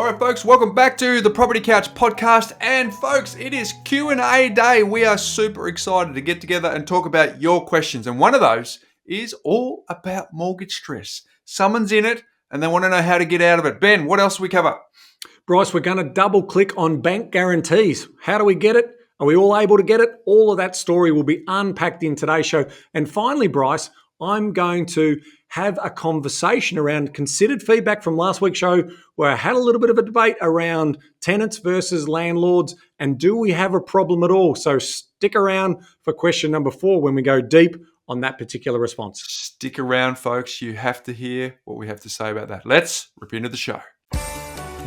All right, folks, welcome back to the Property Couch podcast. And folks, it is Q&A day. We are super excited to get together and talk about your questions. And one of those is all about mortgage stress. Someone's in it and they want to know how to get out of it. Ben, what else do we cover? Bryce, we're going to double click on bank guarantees. How do we get it? Are we all able to get it? All of that story will be unpacked in today's show. And finally, Bryce, I'm going to have a conversation around considered feedback from last week's show where I had a little bit of a debate around tenants versus landlords and do we have a problem at all? So stick around for question number 4 when we go deep on that particular response. Stick around, folks. You have to hear what we have to say about that. Let's rip into the show.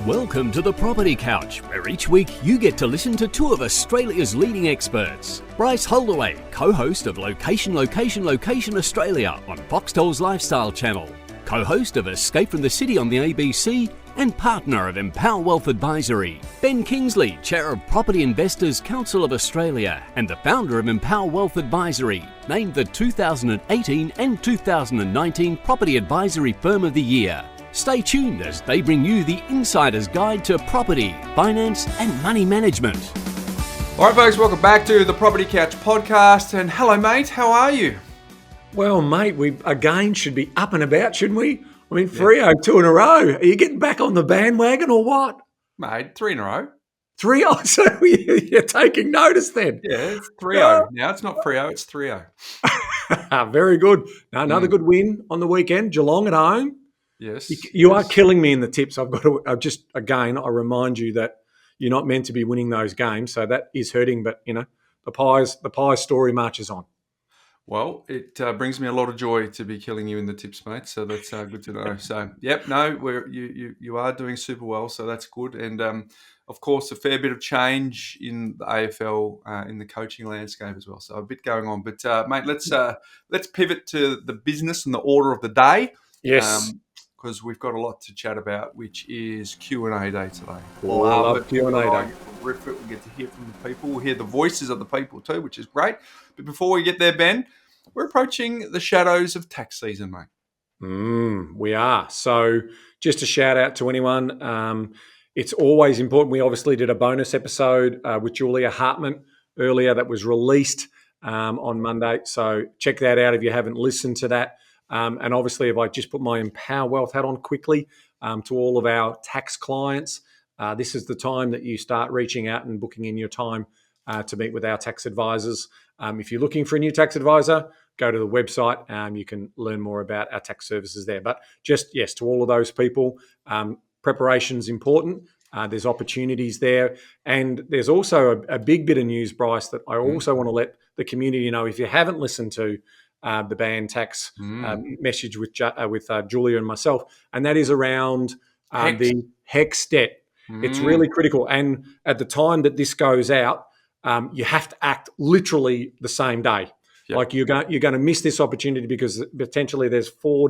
Welcome to the Property Couch, where each week you get to listen to two of Australia's leading experts. Bryce Holdaway, co-host of Location Australia on Foxtel's Lifestyle Channel, co-host of Escape from the City on the ABC, and partner of Empower Wealth Advisory. Ben Kingsley, chair of Property Investors Council of Australia and the founder of Empower Wealth Advisory, named the 2018 and 2019 Property Advisory Firm of the Year. Stay tuned as they bring you the insider's guide to property, finance and money management. All right, folks, welcome back to the Property Couch podcast. And hello, mate, how are you? Well, mate, we again should be up and about, shouldn't we? I mean, 3-0, 2 in a row. Are you getting back on the bandwagon or what? Mate, 3 in a row. 3-0, so you're taking notice then. Yeah, it's 3-0. Now it's not 3-0, it's 3-0. Very good. Now, another good win on the weekend. Geelong at home. Yes. You are killing me in the tips. I've got to I remind you that you're not meant to be winning those games. So that is hurting. But, you know, the Pies story marches on. Well, it brings me a lot of joy to be killing you in the tips, mate. So that's good to know. So, yep, no, you are doing super well. So that's good. And, of course, a fair bit of change in the AFL in the coaching landscape as well. So a bit going on. But, mate, let's pivot to the business and the order of the day. Yes. Because we've got a lot to chat about, which is Q&A day today. Love Q&A day. We get to hear from the people. We'll hear the voices of the people too, which is great. But before we get there, Ben, we're approaching the shadows of tax season, mate. We are. So just a shout out to anyone. It's always important. We obviously did a bonus episode with Julia Hartman earlier that was released on Monday. So check that out if you haven't listened to that. And obviously, if I just put my Empower Wealth hat on quickly to all of our tax clients, this is the time that you start reaching out and booking in your time to meet with our tax advisors. If you're looking for a new tax advisor, go to the website. You can learn more about our tax services there. But just, yes, to all of those people, preparation is important. There's opportunities there. And there's also a big bit of news, Bryce, that I also want to let the community know. If you haven't listened to the ban tax message with Julia and myself, and that is around the HEX debt. It's really critical. And at the time that this goes out, you have to act literally the same day. Yep. Like you're going to miss this opportunity because potentially there's 4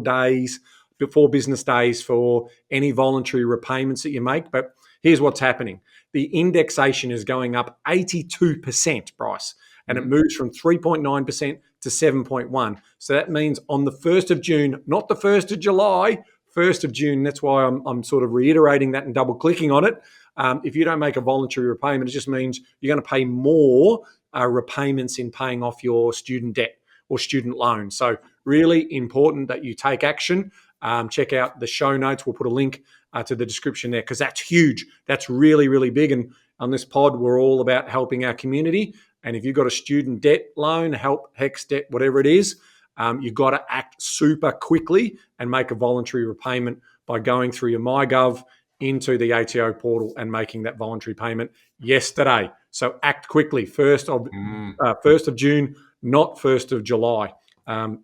business days for any voluntary repayments that you make. But here's what's happening. The indexation is going up 82%, Bryce, and it moves from 3.9% to 7.1. So that means on the 1st of June, not the 1st of July, 1st of June. That's why I'm sort of reiterating that and double clicking on it. If you don't make a voluntary repayment, it just means you're going to pay more repayments in paying off your student debt or student loan. So really important that you take action. Check out the show notes. We'll put a link to the description there because that's huge. That's really, really big. And on this pod, we're all about helping our community. And if you've got a student debt loan, HEX debt, whatever it is, you've got to act super quickly and make a voluntary repayment by going through your MyGov into the ATO portal and making that voluntary payment yesterday. So act quickly, 1st of June, not 1st of July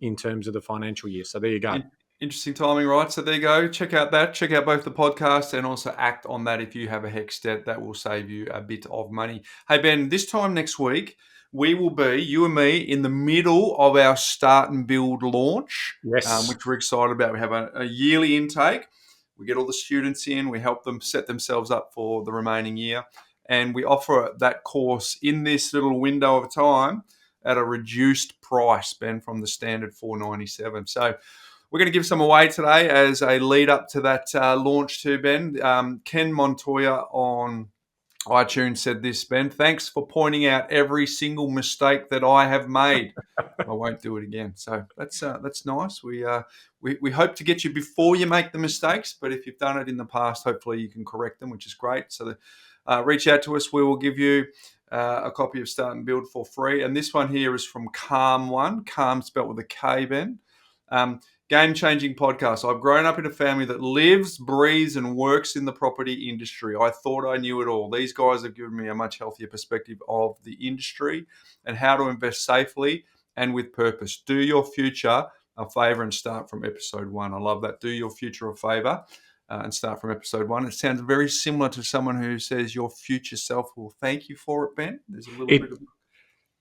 in terms of the financial year. So there you go. Interesting timing, right? So there you go. Check out that. Check out both the podcasts and also act on that if you have a HEX debt. That will save you a bit of money. Hey, Ben, this time next week, we will be, you and me, in the middle of our Start and Build launch, which we're excited about. We have a yearly intake. We get all the students in. We help them set themselves up for the remaining year. And we offer that course in this little window of time at a reduced price, Ben, from the standard $497. So we're going to give some away today as a lead up to that launch too, Ben. Ken Montoya on iTunes said this, Ben. Thanks for pointing out every single mistake that I have made. I won't do it again. So that's nice. We hope to get you before you make the mistakes, but if you've done it in the past, hopefully you can correct them, which is great. So reach out to us. We will give you a copy of Start and Build for free. And this one here is from Calm spelt with a K, Ben. Game-changing podcast. I've grown up in a family that lives, breathes, and works in the property industry. I thought I knew it all. These guys have given me a much healthier perspective of the industry and how to invest safely and with purpose. Do your future a favor and start from episode 1. I love that. Do your future a favor and start from episode 1. It sounds very similar to someone who says your future self will thank you for it, Ben. There's a little bit of...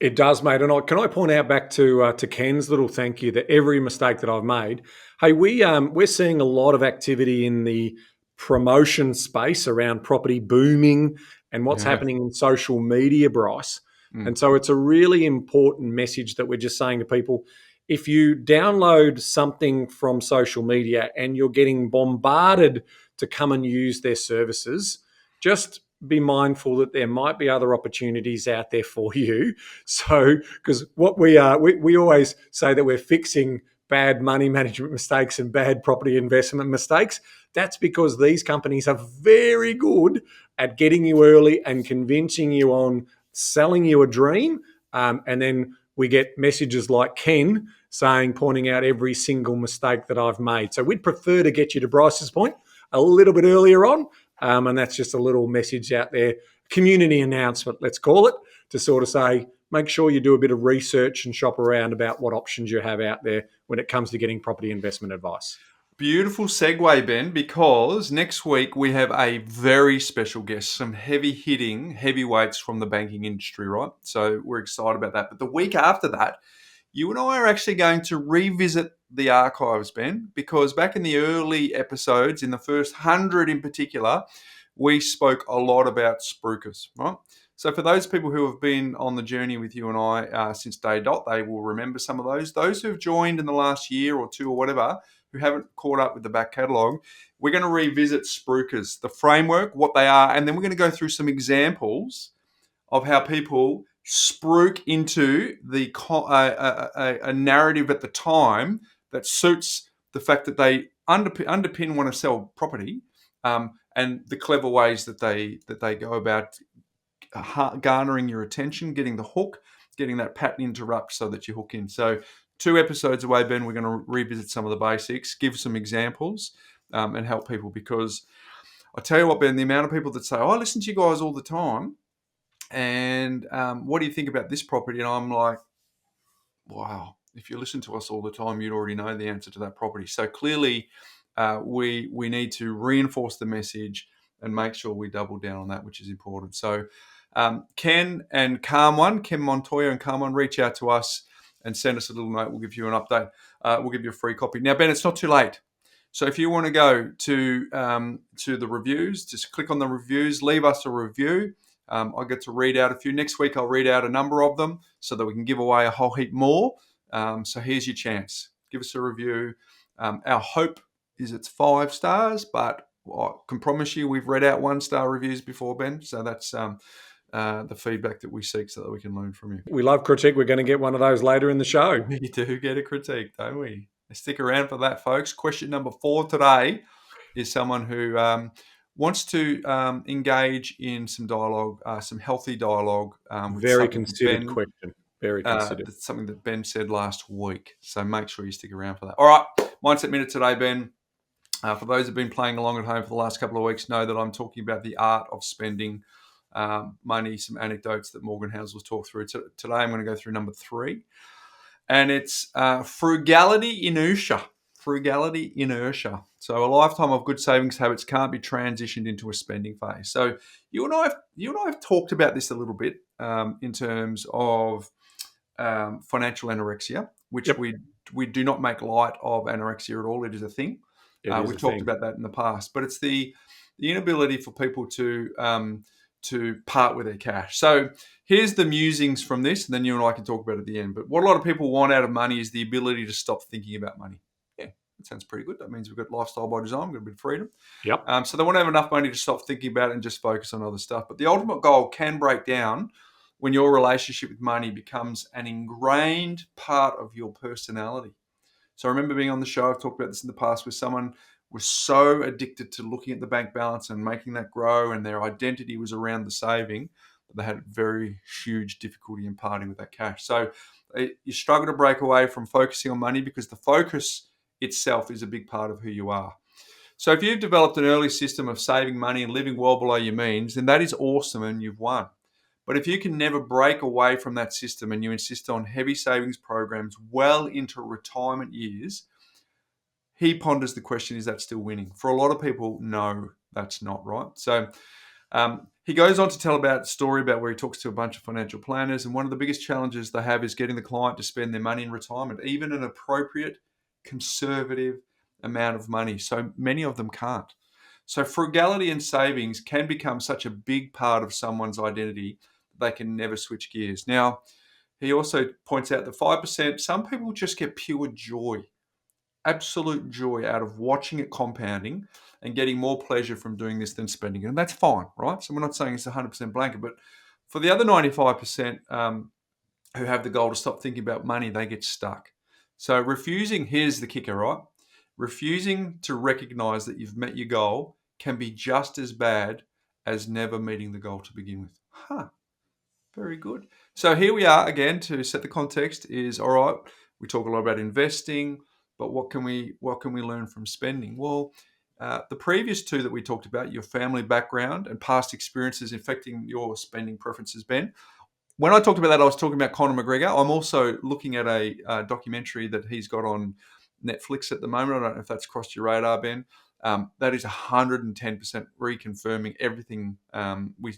It does, mate. And can I point out back to Ken's little thank you that every mistake that I've made. Hey, we're seeing a lot of activity in the promotion space around property booming and what's happening in social media, Bryce. And so it's a really important message that we're just saying to people. If you download something from social media and you're getting bombarded to come and use their services, just be mindful that there might be other opportunities out there for you. So, because what we always say that we're fixing bad money management mistakes and bad property investment mistakes. That's because these companies are very good at getting you early and convincing you on selling you a dream. And then we get messages like Ken saying, pointing out every single mistake that I've made. So we'd prefer to get you to Bryce's point a little bit earlier on. And that's just a little message out there, community announcement, let's call it, to sort of say, make sure you do a bit of research and shop around about what options you have out there when it comes to getting property investment advice. Beautiful segue, Ben, because next week we have a very special guest, some heavy-hitting heavyweights from the banking industry, right? So we're excited about that. But the week after that, you and I are actually going to revisit the archives, Ben, because back in the early episodes, in the first 100 in particular, we spoke a lot about spruikers, right? So for those people who have been on the journey with you and I since day dot, they will remember some of those. Those who've joined in the last year or two or whatever, who haven't caught up with the back catalogue, we're going to revisit spruikers, the framework, what they are, and then we're going to go through some examples of how people spruik into the a narrative at the time that suits the fact that they underpin want to sell property, and the clever ways that they go about garnering your attention, getting the hook, getting that pattern interrupt so that you hook in. So 2 episodes away, Ben, we're going to revisit some of the basics, give some examples, and help people, because I tell you what, Ben, the amount of people that say, I listen to you guys all the time, and what do you think about this property? And I'm like, wow, if you listen to us all the time, you'd already know the answer to that property. So clearly we need to reinforce the message and make sure we double down on that, which is important. So Ken Montoya and Carmen, reach out to us and send us a little note. We'll give you an update. We'll give you a free copy. Now, Ben, it's not too late. So if you want to go to the reviews, just click on the reviews, leave us a review. I get to read out a few. Next week, I'll read out a number of them so that we can give away a whole heap more. So here's your chance. Give us a review. Our hope is it's 5 stars, but I can promise you we've read out 1-star reviews before, Ben. So that's the feedback that we seek so that we can learn from you. We love critique. We're going to get one of those later in the show. We do get a critique, don't we? Stick around for that, folks. Question number 4 today is someone who wants to engage in some dialogue, some healthy dialogue. Very considered question. Very considered. That's something that Ben said last week. So make sure you stick around for that. All right. Mindset Minute today, Ben. For those who've been playing along at home for the last couple of weeks, know that I'm talking about the art of spending money, some anecdotes that Morgan Housel's talked through. Today, I'm going to go through number 3. And it's frugality inertia. Frugality inertia. So a lifetime of good savings habits can't be transitioned into a spending phase. So you and I have talked about this a little bit in terms of financial anorexia, which we do not make light of anorexia at all. It is a thing. We've talked about that in the past, but it's the inability for people to part with their cash. So here's the musings from this, and then you and I can talk about it at the end. But what a lot of people want out of money is the ability to stop thinking about money. Yeah, That sounds pretty good. That means we've got lifestyle by design, we've got a bit of freedom. Yep. So they want to have enough money to stop thinking about it and just focus on other stuff. But the ultimate goal can break down when your relationship with money becomes an ingrained part of your personality. So I remember being on the show, I've talked about this in the past, where someone was so addicted to looking at the bank balance and making that grow, and their identity was around the saving, that they had very huge difficulty in parting with that cash. So you struggle to break away from focusing on money because the focus itself is a big part of who you are. So if you've developed an early system of saving money and living well below your means, then that is awesome and you've won. But if you can never break away from that system and you insist on heavy savings programs well into retirement years, he ponders the question, is that still winning? For a lot of people, no, that's not, right? So he goes on to tell about a story about where he talks to a bunch of financial planners, and one of the biggest challenges they have is getting the client to spend their money in retirement, even an appropriate, conservative amount of money. So many of them can't. So frugality and savings can become such a big part of someone's identity that they can never switch gears. Now, he also points out that 5%, some people just get pure joy, absolute joy out of watching it compounding and getting more pleasure from doing this than spending it. And that's fine, right? So we're not saying it's 100% blanket, but for the other 95% who have the goal to stop thinking about money, they get stuck. So here's the kicker, right? Refusing to recognize that you've met your goal can be just as bad as never meeting the goal to begin with. Very good. So here we are again to set the context is, all right, we talk a lot about investing, but what can we learn from spending? Well, the previous two that we talked about, your family background and past experiences affecting your spending preferences, Ben. When I talked about that, I was talking about Conor McGregor. I'm also looking at a documentary that he's got on Netflix at the moment. I don't know if that's crossed your radar, Ben. That is 110% reconfirming everything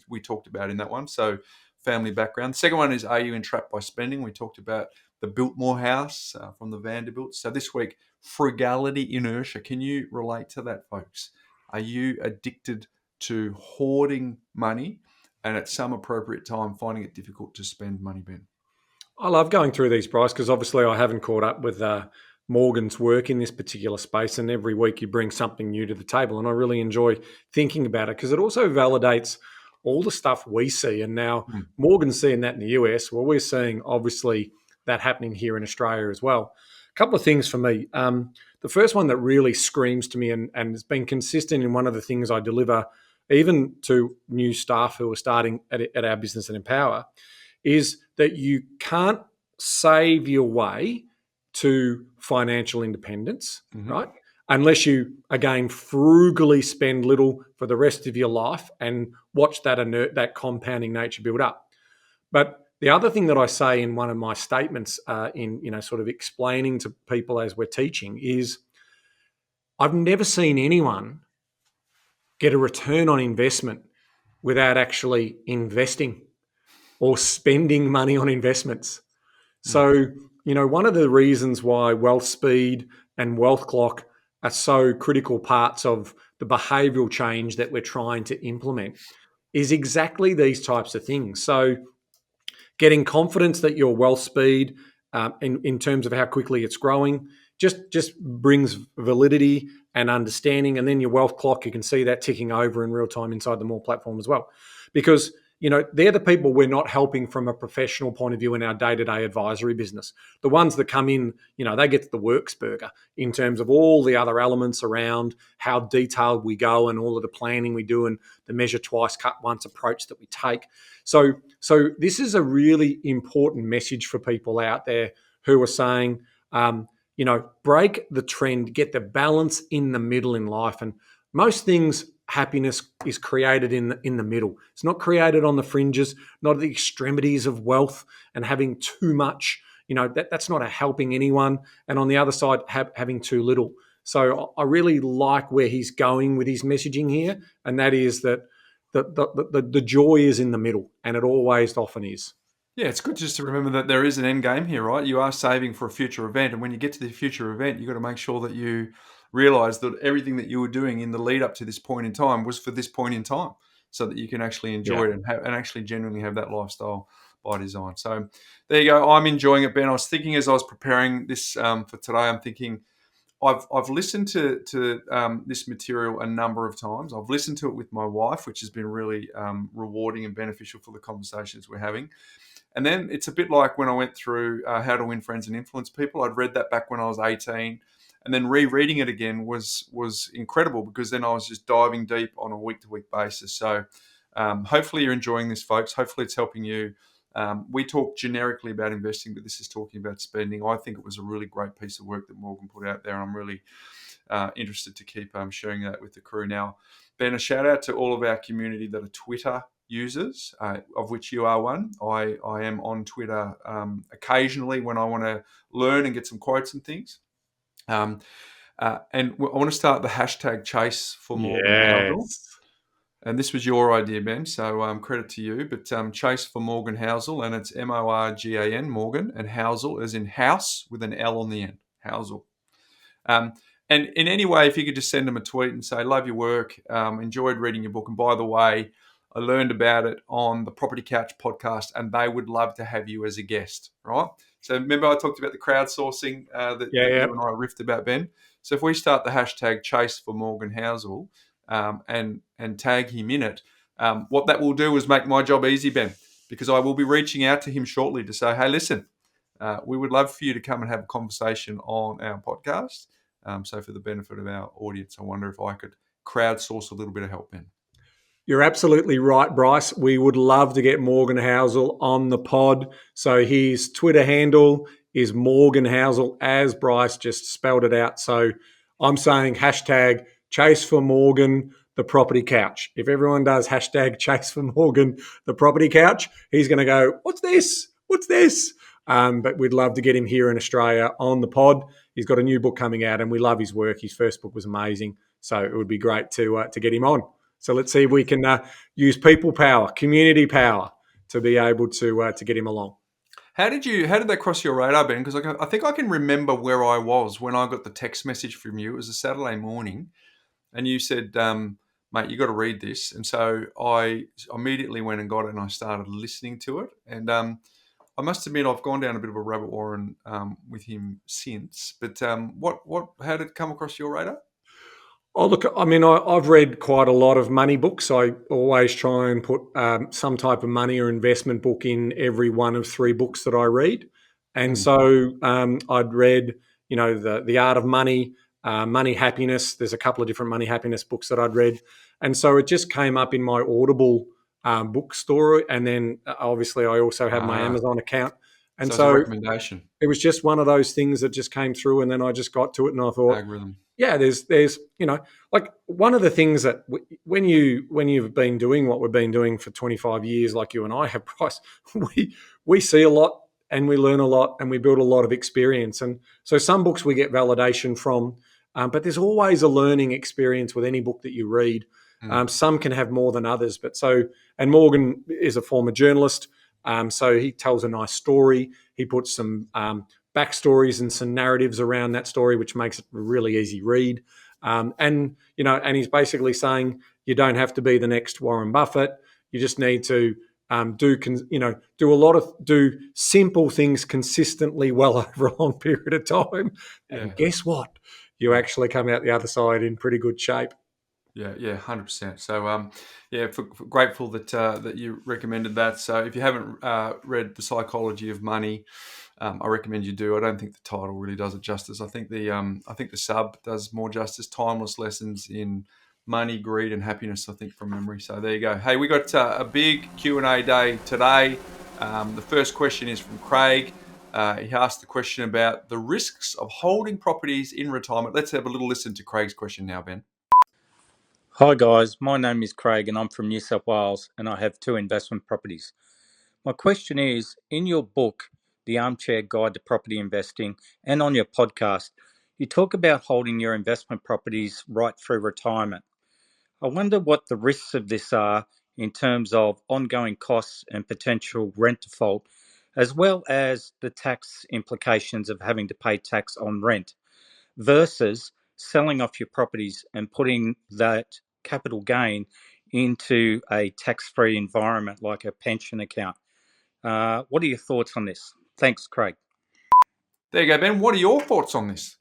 we talked about in that one. So family background. The second one is, are you entrapped by spending? We talked about the Biltmore House from the Vanderbilts. So this week, frugality inertia. Can you relate to that, folks? Are you addicted to hoarding money and at some appropriate time finding it difficult to spend money, Ben? I love going through these, Bryce, because obviously I haven't caught up with Morgan's work in this particular space, and every week you bring something new to the table, and I really enjoy thinking about it because it also validates all the stuff we see. And now Morgan's seeing that in the US. Well, we're seeing obviously that happening here in Australia as well. A couple of things for me. The first one that really screams to me and has been consistent in one of the things I deliver, even to new staff who are starting at our business at Empower, is that you can't save your way to financial independence, right? Unless you, again, frugally spend little for the rest of your life and watch that compounding nature build up. But the other thing that I say in one of my statements in sort of explaining to people as we're teaching is I've never seen anyone get a return on investment without actually investing or spending money on investments. So, one of the reasons why wealth speed and wealth clock are so critical parts of the behavioural change that we're trying to implement is exactly these types of things. So getting confidence that your wealth speed in terms of how quickly it's growing just brings validity and understanding. And then your wealth clock, you can see that ticking over in real time inside the More platform as well. Because they're the people we're not helping from a professional point of view in our day-to-day advisory business. The ones that come in, they get the works burger in terms of all the other elements around how detailed we go and all of the planning we do and the measure twice, cut once approach that we take. So this is a really important message for people out there who are saying, break the trend, get the balance in the middle in life. And most things, happiness is created in the middle. It's not created on the fringes, not at the extremities of wealth and having too much. That's not helping anyone. And on the other side, having too little. So I really like where he's going with his messaging here, and that is that the joy is in the middle, and it always often is. Yeah, it's good just to remember that there is an end game here, right? You are saving for a future event, and when you get to the future event, you've got to make sure that you realize that everything that you were doing in the lead up to this point in time was for this point in time, so that you can actually enjoy it and actually genuinely have that lifestyle by design. So there you go. I'm enjoying it, Ben. I was thinking as I was preparing this for today, I'm thinking I've listened to this material a number of times. I've listened to it with my wife, which has been really rewarding and beneficial for the conversations we're having. And then it's a bit like when I went through How to Win Friends and Influence People. I'd read that back when I was 18, and then rereading it again was incredible, because then I was just diving deep on a week-to-week basis. So hopefully you're enjoying this, folks. Hopefully it's helping you. We talk generically about investing, but this is talking about spending. I think it was a really great piece of work that Morgan put out there, and I'm really interested to keep sharing that with the crew. Now, Ben, a shout out to all of our community that are Twitter users, of which you are one. I am on Twitter occasionally when I want to learn and get some quotes and things. And I want to start the hashtag Chase for Morgan Housel. And this was your idea, Ben, so credit to you. But Chase for Morgan Housel, and it's Morgan, Morgan, and Housel as in house with an L on the end, Housel. And in any way, if you could just send them a tweet and say, love your work, enjoyed reading your book. And by the way, I learned about it on the Property Couch podcast, and they would love to have you as a guest, right? So remember I talked about the crowdsourcing that you and I riffed about, Ben? So if we start the hashtag Chase for Morgan Housel and tag him in it, what that will do is make my job easy, Ben, because I will be reaching out to him shortly to say, hey, listen, we would love for you to come and have a conversation on our podcast. So for the benefit of our audience, I wonder if I could crowdsource a little bit of help, Ben. You're absolutely right, Bryce. We would love to get Morgan Housel on the pod. So his Twitter handle is Morgan Housel, as Bryce just spelled it out. So I'm saying hashtag Chase for Morgan, the property couch. If everyone does hashtag Chase for Morgan, the property couch, he's going to go, what's this? What's this? But we'd love to get him here in Australia on the pod. He's got a new book coming out, and we love his work. His first book was amazing. So it would be great to get him on. So let's see if we can use people power, community power, to be able to get him along. How did that cross your radar, Ben? Because I think I can remember where I was when I got the text message from you. It was a Saturday morning, and you said, mate, you got to read this. And so I immediately went and got it, and I started listening to it. And I must admit, I've gone down a bit of a rabbit warren with him since. But how did it come across your radar? Oh, look, I mean, I've read quite a lot of money books. I always try and put some type of money or investment book in every one of 3 books that I read. And so I'd read, The Art of Money, Money Happiness. There's a couple of different money happiness books that I'd read. And so it just came up in my Audible bookstore. And then obviously I also have my Amazon account. And so it's a recommendation. It was just one of those things that just came through, and then I just got to it, and I thought, algorithm. Yeah, there's like one of the things that when you've been doing what we've been doing for 25 years, like you and I have, Bryce, we see a lot and we learn a lot and we build a lot of experience. And so some books we get validation from, but there's always a learning experience with any book that you read. Some can have more than others, and Morgan is a former journalist, so he tells a nice story. He puts some backstories and some narratives around that story, which makes it a really easy read. And he's basically saying you don't have to be the next Warren Buffett. You just need to do simple things consistently well over a long period of time. And guess what? You actually come out the other side in pretty good shape. Yeah, 100%. So, grateful that you recommended that. So, if you haven't read The Psychology of Money, I recommend you do. I don't think the title really does it justice. I think the sub does more justice. Timeless lessons in money, greed, and happiness. I think from memory. So there you go. Hey, we got a big Q&A day today. The first question is from Craig. He asked the question about the risks of holding properties in retirement. Let's have a little listen to Craig's question now, Ben. Hi guys, my name is Craig and I'm from New South Wales and I have 2 investment properties. My question is, in your book, The Armchair Guide to Property Investing, and on your podcast, you talk about holding your investment properties right through retirement. I wonder what the risks of this are in terms of ongoing costs and potential rent default, as well as the tax implications of having to pay tax on rent versus selling off your properties and putting that capital gain into a tax-free environment like a pension account. What are your thoughts on this? Thanks, Craig. There you go, Ben. What are your thoughts on this?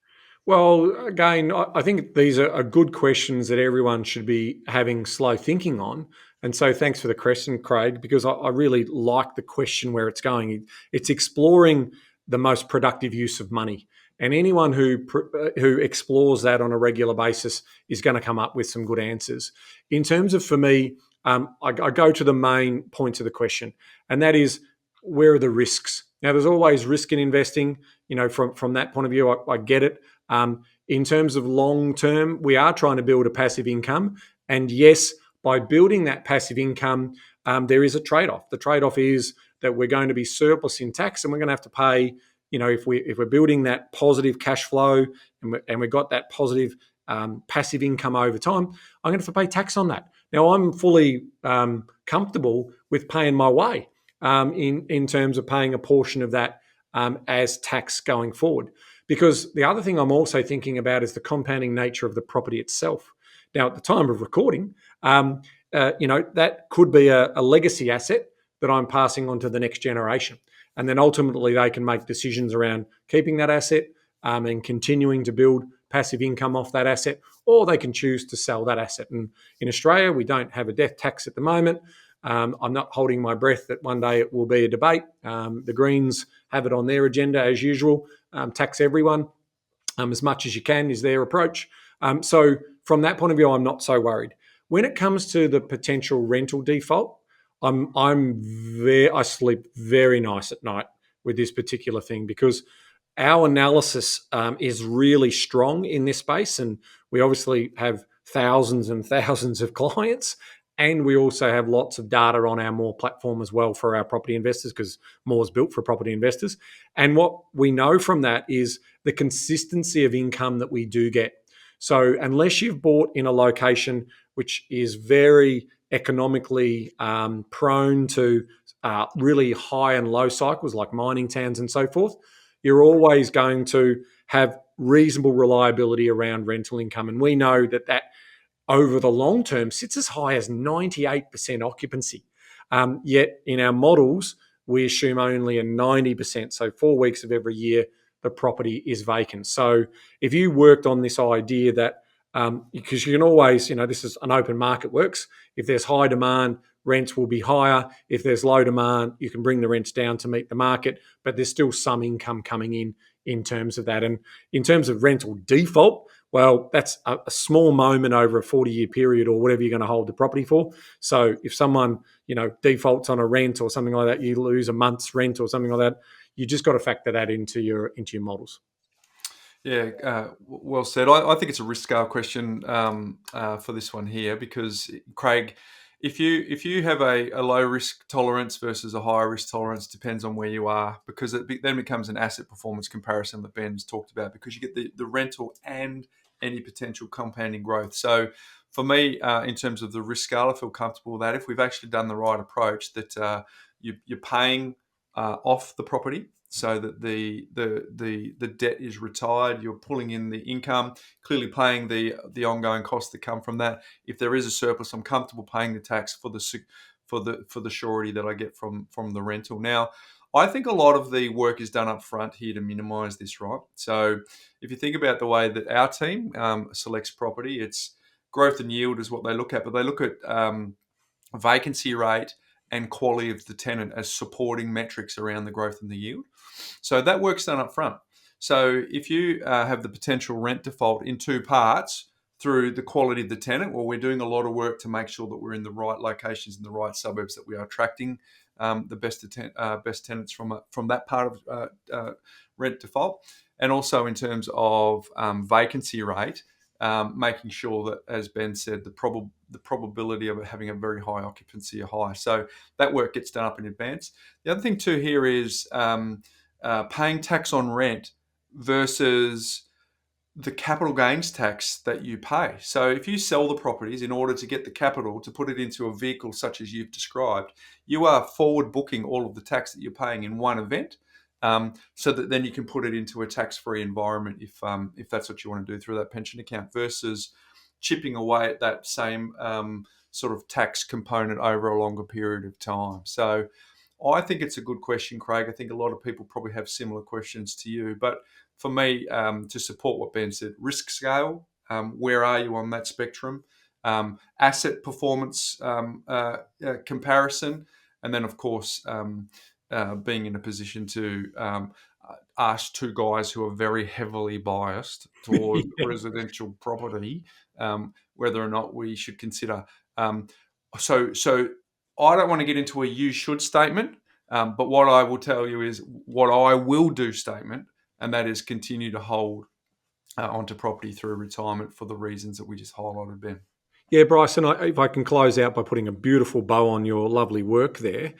Well, again, I think these are good questions that everyone should be having slow thinking on. And so thanks for the question, Craig, because I really like the question where it's going. It's exploring the most productive use of money. And anyone who explores that on a regular basis is going to come up with some good answers. In terms of, for me, I go to the main points of the question, and that is, where are the risks? Now, there's always risk in investing. From that point of view, I get it. In terms of long term, we are trying to build a passive income. And yes, by building that passive income, there is a trade off. The trade off is that we're going to be surplus in tax, and we're going to have to pay. If we're building that positive cash flow and we've got that positive passive income over time, I'm going to have to pay tax on that. Now, I'm fully comfortable with paying my way in terms of paying a portion of that as tax going forward. Because the other thing I'm also thinking about is the compounding nature of the property itself. Now, at the time of recording, that could be a legacy asset that I'm passing on to the next generation. And then ultimately they can make decisions around keeping that asset and continuing to build passive income off that asset, or they can choose to sell that asset. And in Australia, we don't have a death tax at the moment. I'm not holding my breath that one day it will be a debate. The Greens have it on their agenda as usual. Tax everyone as much as you can is their approach. So from that point of view, I'm not so worried. When it comes to the potential rental default, I sleep very nice at night with this particular thing, because our analysis is really strong in this space, and we obviously have thousands and thousands of clients, and we also have lots of data on our More platform as well for our property investors, because More is built for property investors. And what we know from that is the consistency of income that we do get. So unless you've bought in a location which is very economically prone to really high and low cycles like mining towns and so forth, you're always going to have reasonable reliability around rental income. And we know that over the long term sits as high as 98% occupancy. Yet in our models, we assume only a 90%. So 4 weeks of every year, the property is vacant. So if you worked on this idea that, because you can always, this is an open market works. If there's high demand, rents will be higher. If there's low demand, you can bring the rents down to meet the market, but there's still some income coming in terms of that. And in terms of rental default, well, that's a small moment over a 40-year period or whatever you're going to hold the property for. So if someone, defaults on a rent or something like that, you lose a month's rent or something like that, you just got to factor that into your models. Yeah, well said. I think it's a risk scale question for this one here, because Craig, if you have a low risk tolerance versus a higher risk tolerance, depends on where you are, because then becomes an asset performance comparison that Ben's talked about, because you get the rental and any potential compounding growth. So for me, in terms of the risk scale, I feel comfortable with that. If we've actually done the right approach, that you're paying off the property, so that the debt is retired, you're pulling in the income, clearly paying the ongoing costs that come from that. If there is a surplus, I'm comfortable paying the tax for the surety that I get from the rental. Now, I think a lot of the work is done up front here to minimise this, right? So if you think about the way that our team selects property, it's growth and yield is what they look at, but they look at vacancy rate and quality of the tenant as supporting metrics around the growth and the yield. So that work's done up front. So if you have the potential rent default in two parts through the quality of the tenant, well, we're doing a lot of work to make sure that we're in the right locations in the right suburbs, that we are attracting the best tenants from that part of rent default, and also in terms of vacancy rate. Making sure that, as Ben said, the probability of it having a very high occupancy are high. So that work gets done up in advance. The other thing too here is paying tax on rent versus the capital gains tax that you pay. So if you sell the properties in order to get the capital to put it into a vehicle such as you've described, you are forward booking all of the tax that you're paying in one event. So that then you can put it into a tax-free environment if that's what you want to do through that pension account, versus chipping away at that same sort of tax component over a longer period of time. So I think it's a good question, Craig. I think a lot of people probably have similar questions to you. But for me, to support what Ben said, risk scale, where are you on that spectrum? Asset performance comparison, and then, of course, being in a position to ask two guys who are very heavily biased toward residential property whether or not we should consider. So I don't want to get into a you should statement, but what I will tell you is what I will do statement, and that is continue to hold onto property through retirement for the reasons that we just highlighted, Ben. Yeah, Bryce, and if I can close out by putting a beautiful bow on your lovely work there.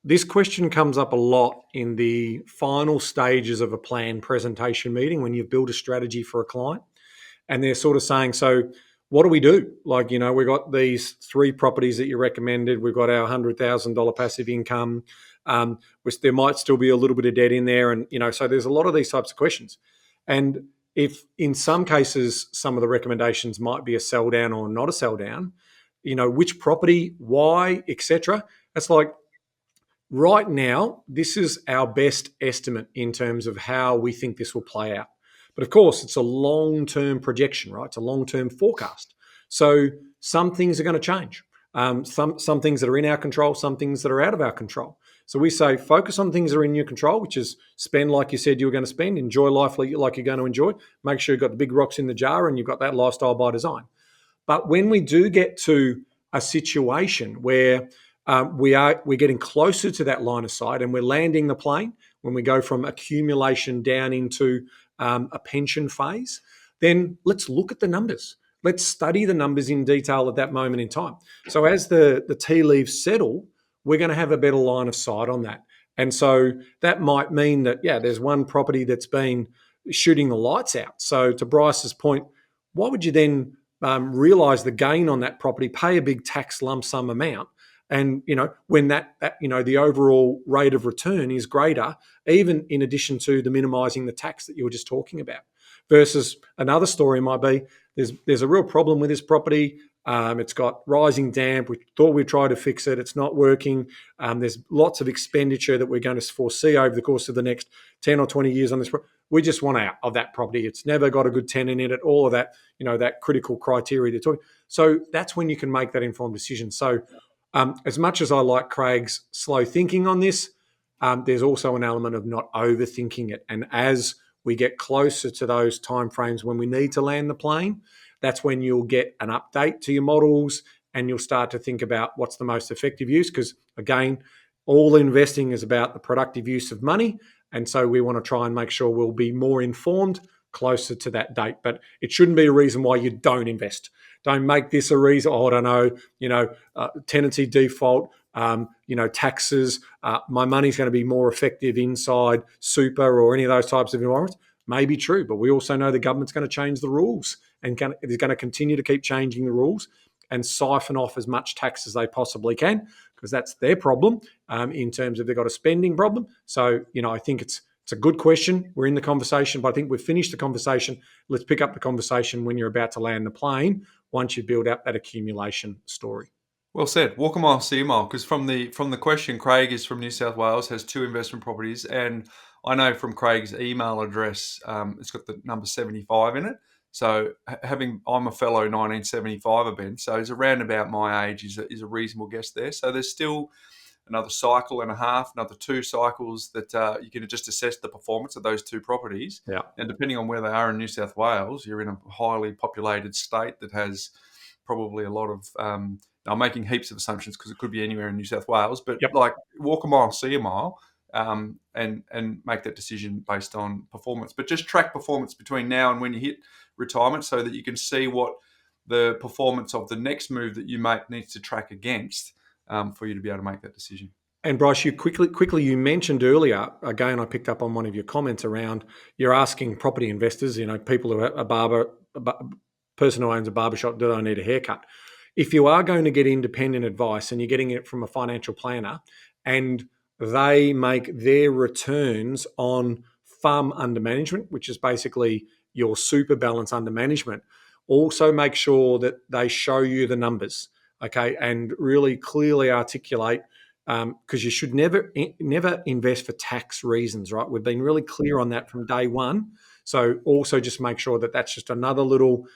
This question comes up a lot in the final stages of a plan presentation meeting when you've built a strategy for a client. And they're sort of saying, so what do we do? Like, we've got these 3 properties that you recommended. We've got our $100,000 passive income, which there might still be a little bit of debt in there. And, so there's a lot of these types of questions. And if in some cases, some of the recommendations might be a sell down or not a sell down, which property, why, etc. It's like, right now, this is our best estimate in terms of how we think this will play out. But of course, it's a long-term projection, right? It's a long-term forecast. So some things are going to change. Some things that are in our control, some things that are out of our control. So we say focus on things that are in your control, which is spend like you said you were going to spend, enjoy life like you're going to enjoy, make sure you've got the big rocks in the jar and you've got that lifestyle by design. But when we do get to a situation where we're getting closer to that line of sight and we're landing the plane, when we go from accumulation down into a pension phase, then let's look at the numbers. Let's study the numbers in detail at that moment in time. So as the tea leaves settle, we're going to have a better line of sight on that. And so that might mean that, there's one property that's been shooting the lights out. So to Bryce's point, why would you then realise the gain on that property, pay a big tax lump sum amount, and when that the overall rate of return is greater, even in addition to the minimising the tax that you were just talking about? Versus another story might be there's a real problem with this property. It's got rising damp. We thought we'd try to fix it. It's not working. There's lots of expenditure that we're going to foresee over the course of the next 10 or 20 years on this. We just want out of that property. It's never got a good tenant in it. All of that, that critical criteria they're talking. So that's when you can make that informed decision. So as much as I like Craig's slow thinking on this, there's also an element of not overthinking it. And as we get closer to those timeframes when we need to land the plane, that's when you'll get an update to your models and you'll start to think about what's the most effective use. Because again, all investing is about the productive use of money. And so we want to try and make sure we'll be more informed closer to that date. But it shouldn't be a reason why you don't invest. Don't make this a reason, I don't know, tenancy default, taxes, my money's going to be more effective inside super or any of those types of environments. May be true, but we also know the government's going to change the rules and is going to continue to keep changing the rules and siphon off as much tax as they possibly can, because that's their problem in terms of they've got a spending problem. So, I think it's a good question. We're in the conversation, but I think we've finished the conversation. Let's pick up the conversation when you're about to land the plane, once you build up that accumulation story. Well said. Walk a mile, see a mile. Because from the question, Craig is from New South Wales, has 2 investment properties, and I know from Craig's email address, it's got the number 75 in it. So I'm a fellow 1975 Ben, so he's around about my age is a reasonable guess there. So there's still another cycle and a half, another 2 cycles that you can just assess the performance of those 2 properties. Yeah. And depending on where they are in New South Wales, you're in a highly populated state that has probably a lot of I'm making heaps of assumptions because it could be anywhere in New South Wales, but like walk a mile, see a mile, and make that decision based on performance. But just track performance between now and when you hit retirement so that you can see what the performance of the next move that you make needs to track against for you to be able to make that decision. And Bryce, you quickly you mentioned earlier, again, I picked up on one of your comments around you're asking property investors, people who are person who owns a barbershop, do they need a haircut? If you are going to get independent advice and you're getting it from a financial planner and they make their returns on FUM under management, which is basically your super balance under management, also make sure that they show you the numbers, okay, and really clearly articulate because you should never invest for tax reasons, right? We've been really clear on that from day one. So also just make sure that that's just another little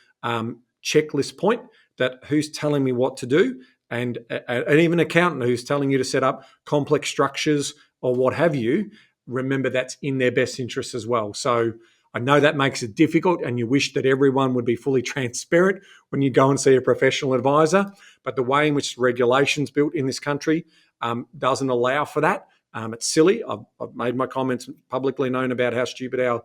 checklist point, that who's telling me what to do, and even an accountant who's telling you to set up complex structures or what have you, remember that's in their best interest as well. So I know that makes it difficult, and you wish that everyone would be fully transparent when you go and see a professional advisor. But the way in which regulation's built in this country doesn't allow for that. It's silly. I've made my comments publicly known about how stupid our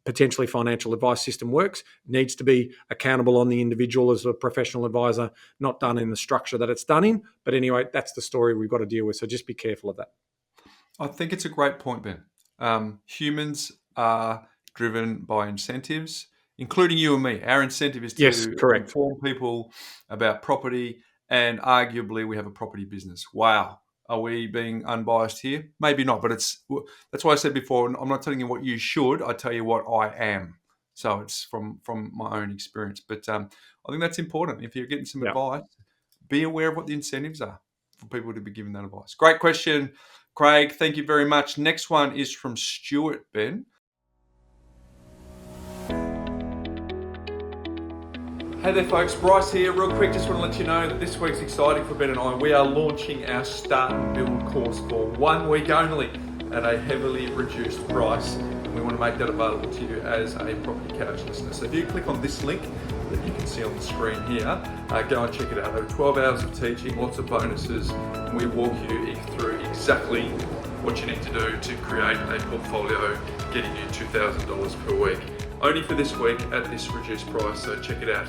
potentially financial advice system works. It needs to be accountable on the individual as a professional advisor, not done in the structure that it's done in. But anyway, that's the story we've got to deal with. So just be careful of that. I think it's a great point, Ben. Humans are driven by incentives, including you and me. Our incentive is to inform people about property, and arguably we have a property business. Wow. Are we being unbiased here? Maybe not, but that's why I said before, I'm not telling you what you should, I tell you what I am. So it's from my own experience. But I think that's important. If you're getting some advice, be aware of what the incentives are for people to be given that advice. Great question, Craig. Thank you very much. Next one is from Stuart, Ben. Hey there folks, Bryce here. Real quick, just want to let you know that this week's exciting for Ben and I. We are launching our Start and Build course for 1 week only at a heavily reduced price. And we want to make that available to you as a Property Couch listener. So if you click on this link that you can see on the screen here, go and check it out. Over 12 hours of teaching, lots of bonuses, and we walk you through exactly what you need to do to create a portfolio getting you $2,000 per week. Only for this week at this reduced price, so check it out.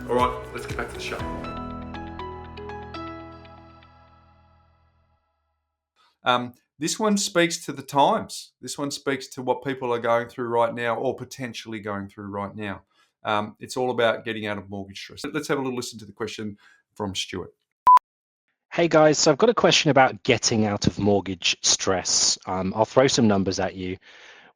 All right, let's get back to the show. This one speaks to the times. This one speaks to what people are going through right now, or potentially going through right now. It's all about getting out of mortgage stress. Let's have a little listen to the question from Stuart. Hey guys, so I've got a question about getting out of mortgage stress. I'll throw some numbers at you.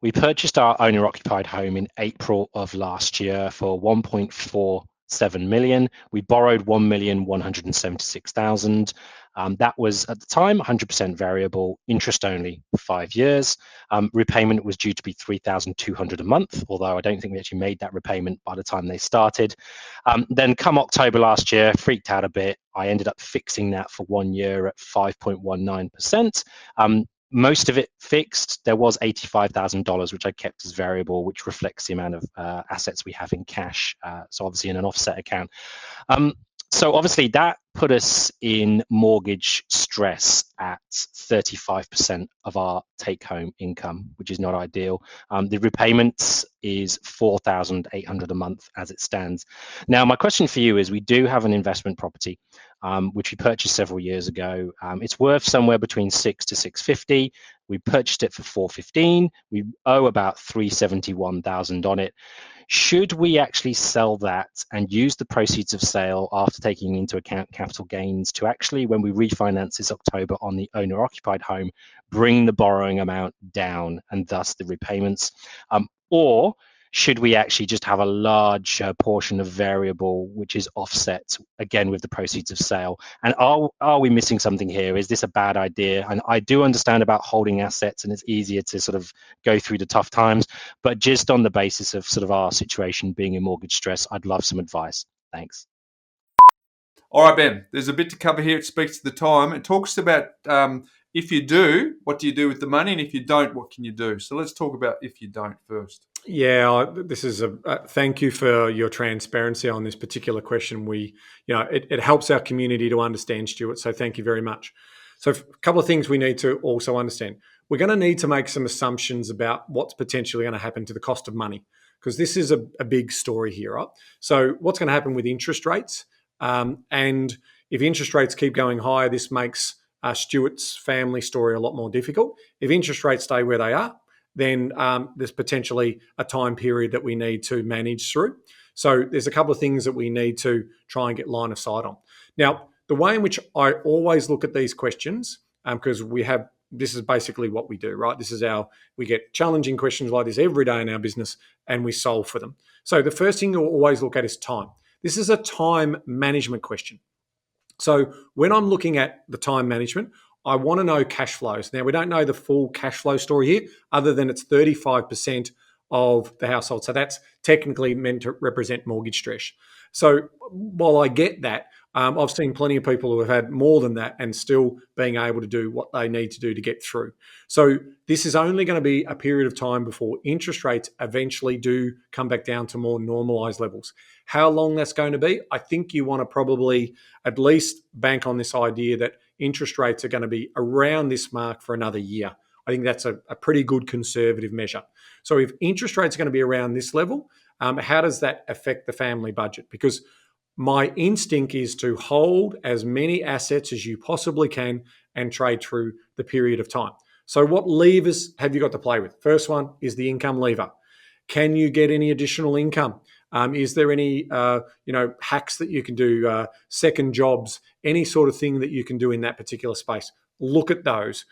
We purchased our owner-occupied home in April of last year for 1.47 million. We borrowed 1,176,000. That was at the time 100% variable, interest only, 5 years. Repayment was due to be 3,200 a month, although I don't think we actually made that repayment by the time they started. Then come October last year, freaked out a bit. I ended up fixing that for 1 year at 5.19%. Most of it fixed. There was $85,000, which I kept as variable, which reflects the amount of assets we have in cash. So obviously in an offset account. So obviously that put us in mortgage stress at 35% of our take-home income, which is not ideal. The repayments is $4,800 a month as it stands. Now, my question for you is, we do have an investment property, which we purchased several years ago. It's worth somewhere between $600 to $650. We purchased it for $415. We owe about $371,000 on it. Should we actually sell that and use the proceeds of sale after taking into account capital gains to actually, when we refinance this October on the owner-occupied home, bring the borrowing amount down and thus the repayments? Or should we actually just have a large portion of variable, which is offset again with the proceeds of sale? And are we missing something here? Is this a bad idea? And I do understand about holding assets, and it's easier to sort of go through the tough times, but just on the basis of sort of our situation being in mortgage stress, I'd love some advice. Thanks. All right, Ben, there's a bit to cover here. It speaks to the time. It talks about if you do, what do you do with the money? And if you don't, what can you do? So let's talk about if you don't first. Yeah, this is thank you for your transparency on this particular question. It helps our community to understand, Stuart. So thank you very much. So a couple of things we need to also understand. We're going to need to make some assumptions about what's potentially going to happen to the cost of money, because this is a big story here, right? So what's going to happen with interest rates? And if interest rates keep going higher, this makes Stuart's family story a lot more difficult. If interest rates stay where they are, then there's potentially a time period that we need to manage through. So there's a couple of things that we need to try and get line of sight on. Now, the way in which I always look at these questions, because this is basically what we do, right? We get challenging questions like this every day in our business, and we solve for them. So the first thing you'll always look at is time. This is a time management question. So when I'm looking at the time management, I want to know cash flows. Now, we don't know the full cash flow story here, other than it's 35% of the household. So that's technically meant to represent mortgage stress. So while I get that, I've seen plenty of people who have had more than that and still being able to do what they need to do to get through. So this is only going to be a period of time before interest rates eventually do come back down to more normalized levels. How long that's going to be, I think you want to probably at least bank on this idea that interest rates are going to be around this mark for another year. I think that's a pretty good conservative measure. So if interest rates are going to be around this level, how does that affect the family budget? Because my instinct is to hold as many assets as you possibly can and trade through the period of time. So what levers have you got to play with? First one is the income lever. Can you get any additional income? Is there any hacks that you can do, second jobs, any sort of thing that you can do in that particular space? Look at those.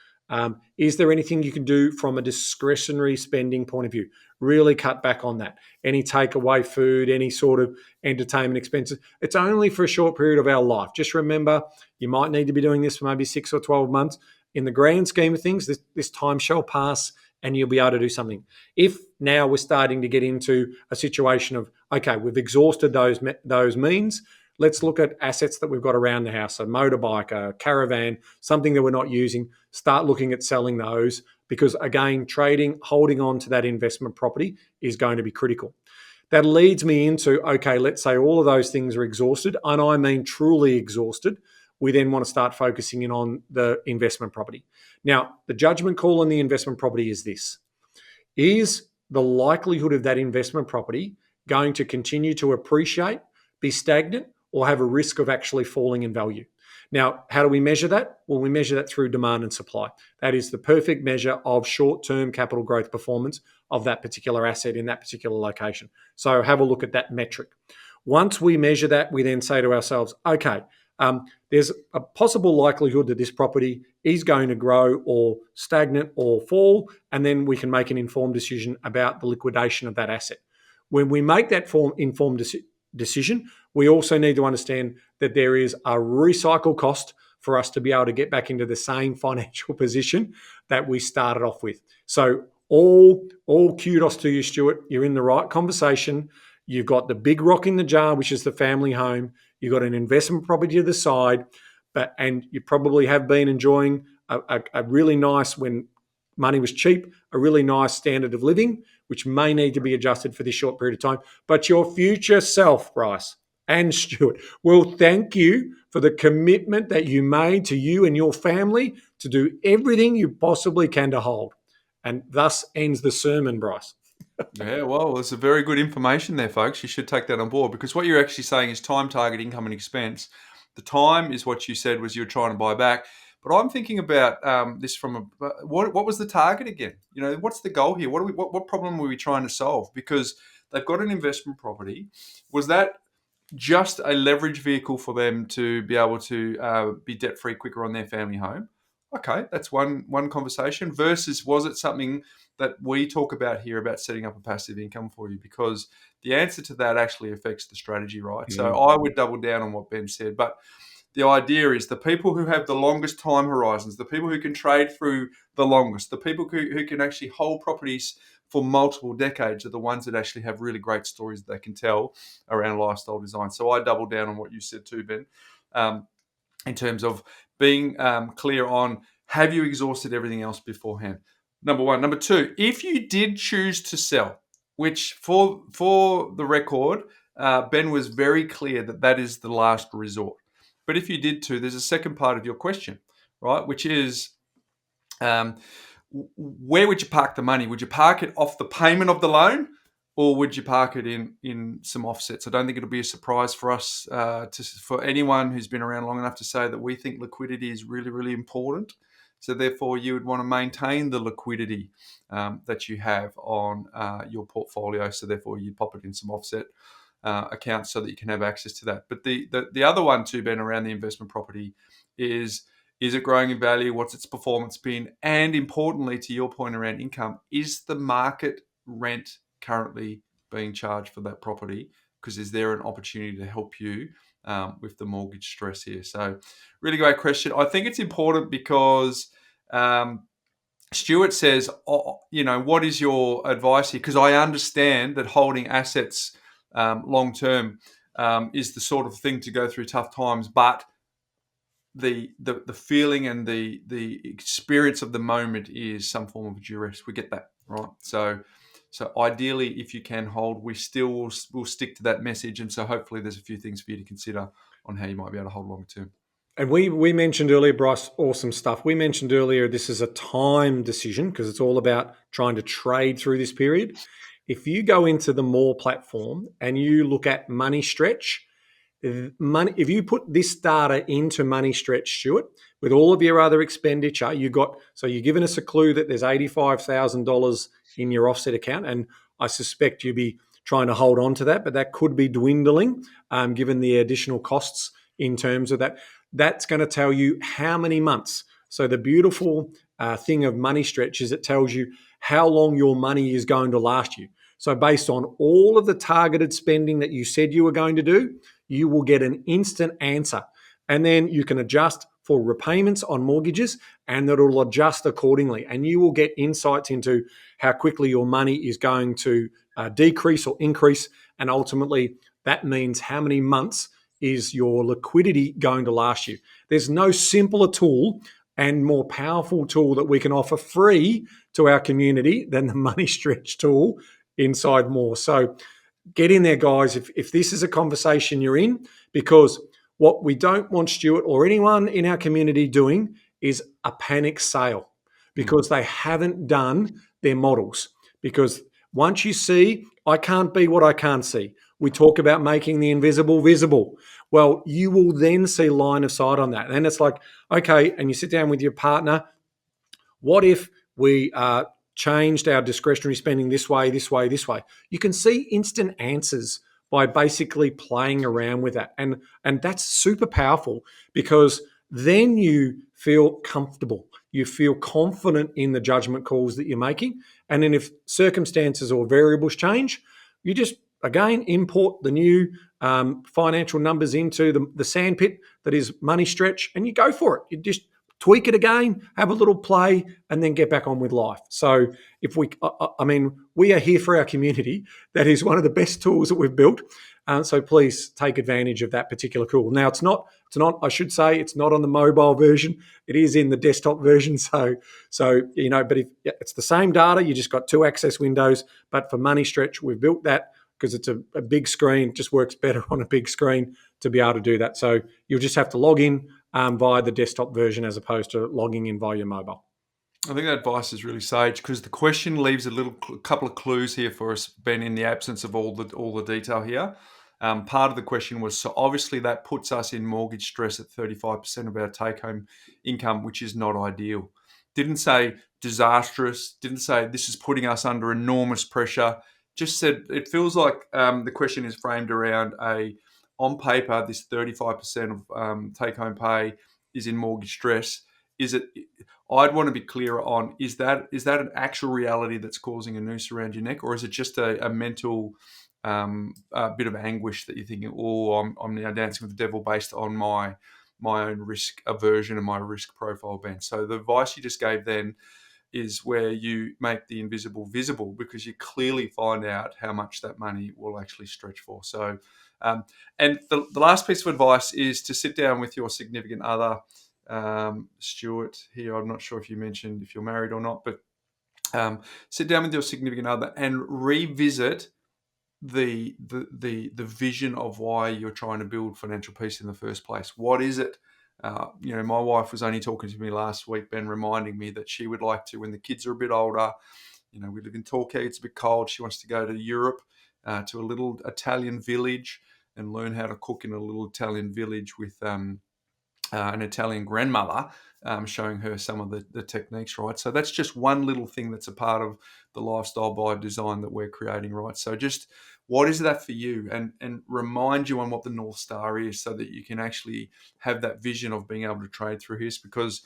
Is there anything you can do from a discretionary spending point of view? Really cut back on that. Any takeaway food, any sort of entertainment expenses. It's only for a short period of our life. Just remember, you might need to be doing this for maybe 6 or 12 months. In the grand scheme of things, this time shall pass and you'll be able to do something. If now we're starting to get into a situation of, okay, we've exhausted those means, let's look at assets that we've got around the house, a motorbike, a caravan, something that we're not using, start looking at selling those because, again, trading, holding on to that investment property is going to be critical. That leads me into, okay, let's say all of those things are exhausted, and I mean truly exhausted. We then want to start focusing in on the investment property. Now, the judgment call on the investment property is this. Is the likelihood of that investment property going to continue to appreciate, be stagnant, or have a risk of actually falling in value? Now, how do we measure that? Well, we measure that through demand and supply. That is the perfect measure of short-term capital growth performance of that particular asset in that particular location. So have a look at that metric. Once we measure that, we then say to ourselves, okay, there's a possible likelihood that this property is going to grow or stagnant or fall, and then we can make an informed decision about the liquidation of that asset. When we make that informed decision, we also need to understand that there is a recycle cost for us to be able to get back into the same financial position that we started off with. So all kudos to you, Stuart. You're in the right conversation. You've got the big rock in the jar, which is the family home. You've got an investment property to the side, and you probably have been enjoying a really nice, when money was cheap, a really nice standard of living, which may need to be adjusted for this short period of time. But your future self, Bryce and Stuart, will thank you for the commitment that you made to you and your family to do everything you possibly can to hold. And thus ends the sermon, Bryce. Yeah, well, there's a very good information there, folks. You should take that on board because what you're actually saying is time, target, income, and expense. The time is what you said was you're trying to buy back. But I'm thinking about this from what was the target again? You know, what's the goal here? What problem were we trying to solve? Because they've got an investment property. Was that just a leverage vehicle for them to be able to be debt free quicker on their family home? Okay, that's one conversation. Versus, was it something that we talk about here about setting up a passive income for you? Because the answer to that actually affects the strategy, right? Mm. So I would double down on what Ben said, but the idea is the people who have the longest time horizons, the people who can trade through the longest, the people who can actually hold properties for multiple decades are the ones that actually have really great stories that they can tell around lifestyle design. So I double down on what you said too, Ben, in terms of being clear on, have you exhausted everything else beforehand? Number one. Number two, if you did choose to sell, which for the record, Ben was very clear that is the last resort. But if you did too, there's a second part of your question, right? Which is, where would you park the money? Would you park it off the payment of the loan, or would you park it in some offsets? I don't think it'll be a surprise for us, for anyone who's been around long enough to say that we think liquidity is really, really important. So therefore, you would want to maintain the liquidity that you have on your portfolio. So therefore, you pop it in some offset accounts so that you can have access to that. But the other one too, Ben, around the investment property is it growing in value? What's its performance been? And importantly, to your point around income, is the market rent currently being charged for that property because is there an opportunity to help you with the mortgage stress here? So really great question. I think it's important because Stuart says, what is your advice here? Because I understand that holding assets long term is the sort of thing to go through tough times, but the feeling and the experience of the moment is some form of duress. We get that, right? So ideally, if you can hold, we still will stick to that message, and so hopefully there's a few things for you to consider on how you might be able to hold long term. And we mentioned earlier, Bryce, awesome stuff. We mentioned earlier this is a time decision because it's all about trying to trade through this period. If you go into the More platform and you look at money stretch, if you put this data into money stretch, Stuart, with all of your other expenditure, you're giving us a clue that there's $85,000 in your offset account, and I suspect you'll be trying to hold on to that, but that could be dwindling given the additional costs in terms of that. That's going to tell you how many months. So the beautiful thing of money stretch is it tells you how long your money is going to last you. So based on all of the targeted spending that you said you were going to do, you will get an instant answer. And then you can adjust for repayments on mortgages and it'll adjust accordingly. And you will get insights into how quickly your money is going to decrease or increase. And ultimately, that means how many months is your liquidity going to last you. There's no simpler tool and more powerful tool that we can offer free to our community than the money stretch tool inside More. So get in there, guys, if this is a conversation you're in, because what we don't want Stuart or anyone in our community doing is a panic sale because they haven't done their models. Because once you see, I can't be what I can't see. We talk about making the invisible visible. Well, you will then see line of sight on that. And it's like, okay, and you sit down with your partner, what if we changed our discretionary spending this way, this way, this way? You can see instant answers by basically playing around with that. And that's super powerful because then you feel comfortable. You feel confident in the judgment calls that you're making. And then if circumstances or variables change, you just, again, import the new financial numbers into the sandpit that is money stretch and you go for it. You just tweak it again, have a little play, and then get back on with life. So we are here for our community. That is one of the best tools that we've built. So please take advantage of that particular tool. Now, it's not, I should say, it's not on the mobile version. It is in the desktop version. So but if it's the same data, you just got 2 access windows. But for money stretch, we've built that because it's a big screen. It just works better on a big screen to be able to do that. So you'll just have to log in via the desktop version as opposed to logging in via your mobile. I think that advice is really sage because the question leaves a couple of clues here for us, Ben, in the absence of all the detail here. Part of the question was, so obviously that puts us in mortgage stress at 35% of our take-home income, which is not ideal. Didn't say disastrous, didn't say this is putting us under enormous pressure, just said it feels like the question is framed around on paper, this 35% of take-home pay is in mortgage stress. I'd want to be clearer on, is that an actual reality that's causing a noose around your neck, or is it just a mental bit of anguish that you're thinking, I'm now dancing with the devil based on my own risk aversion and my risk profile, Ben? So the advice you just gave then is where you make the invisible visible because you clearly find out how much that money will actually stretch for. So, and the last piece of advice is to sit down with your significant other. Stuart here, I'm not sure if you mentioned if you're married or not, but sit down with your significant other and revisit the vision of why you're trying to build financial peace in the first place. What is it? My wife was only talking to me last week, Ben, reminding me that she would like to, when the kids are a bit older, we live in Torquay, it's a bit cold, she wants to go to Europe, to a little Italian village and learn how to cook in a little Italian village with an Italian grandmother showing her some of the techniques, right? So that's just one little thing that's a part of the lifestyle by design that we're creating, right? So just what is that for you? And remind you on what the North Star is so that you can actually have that vision of being able to trade through this, because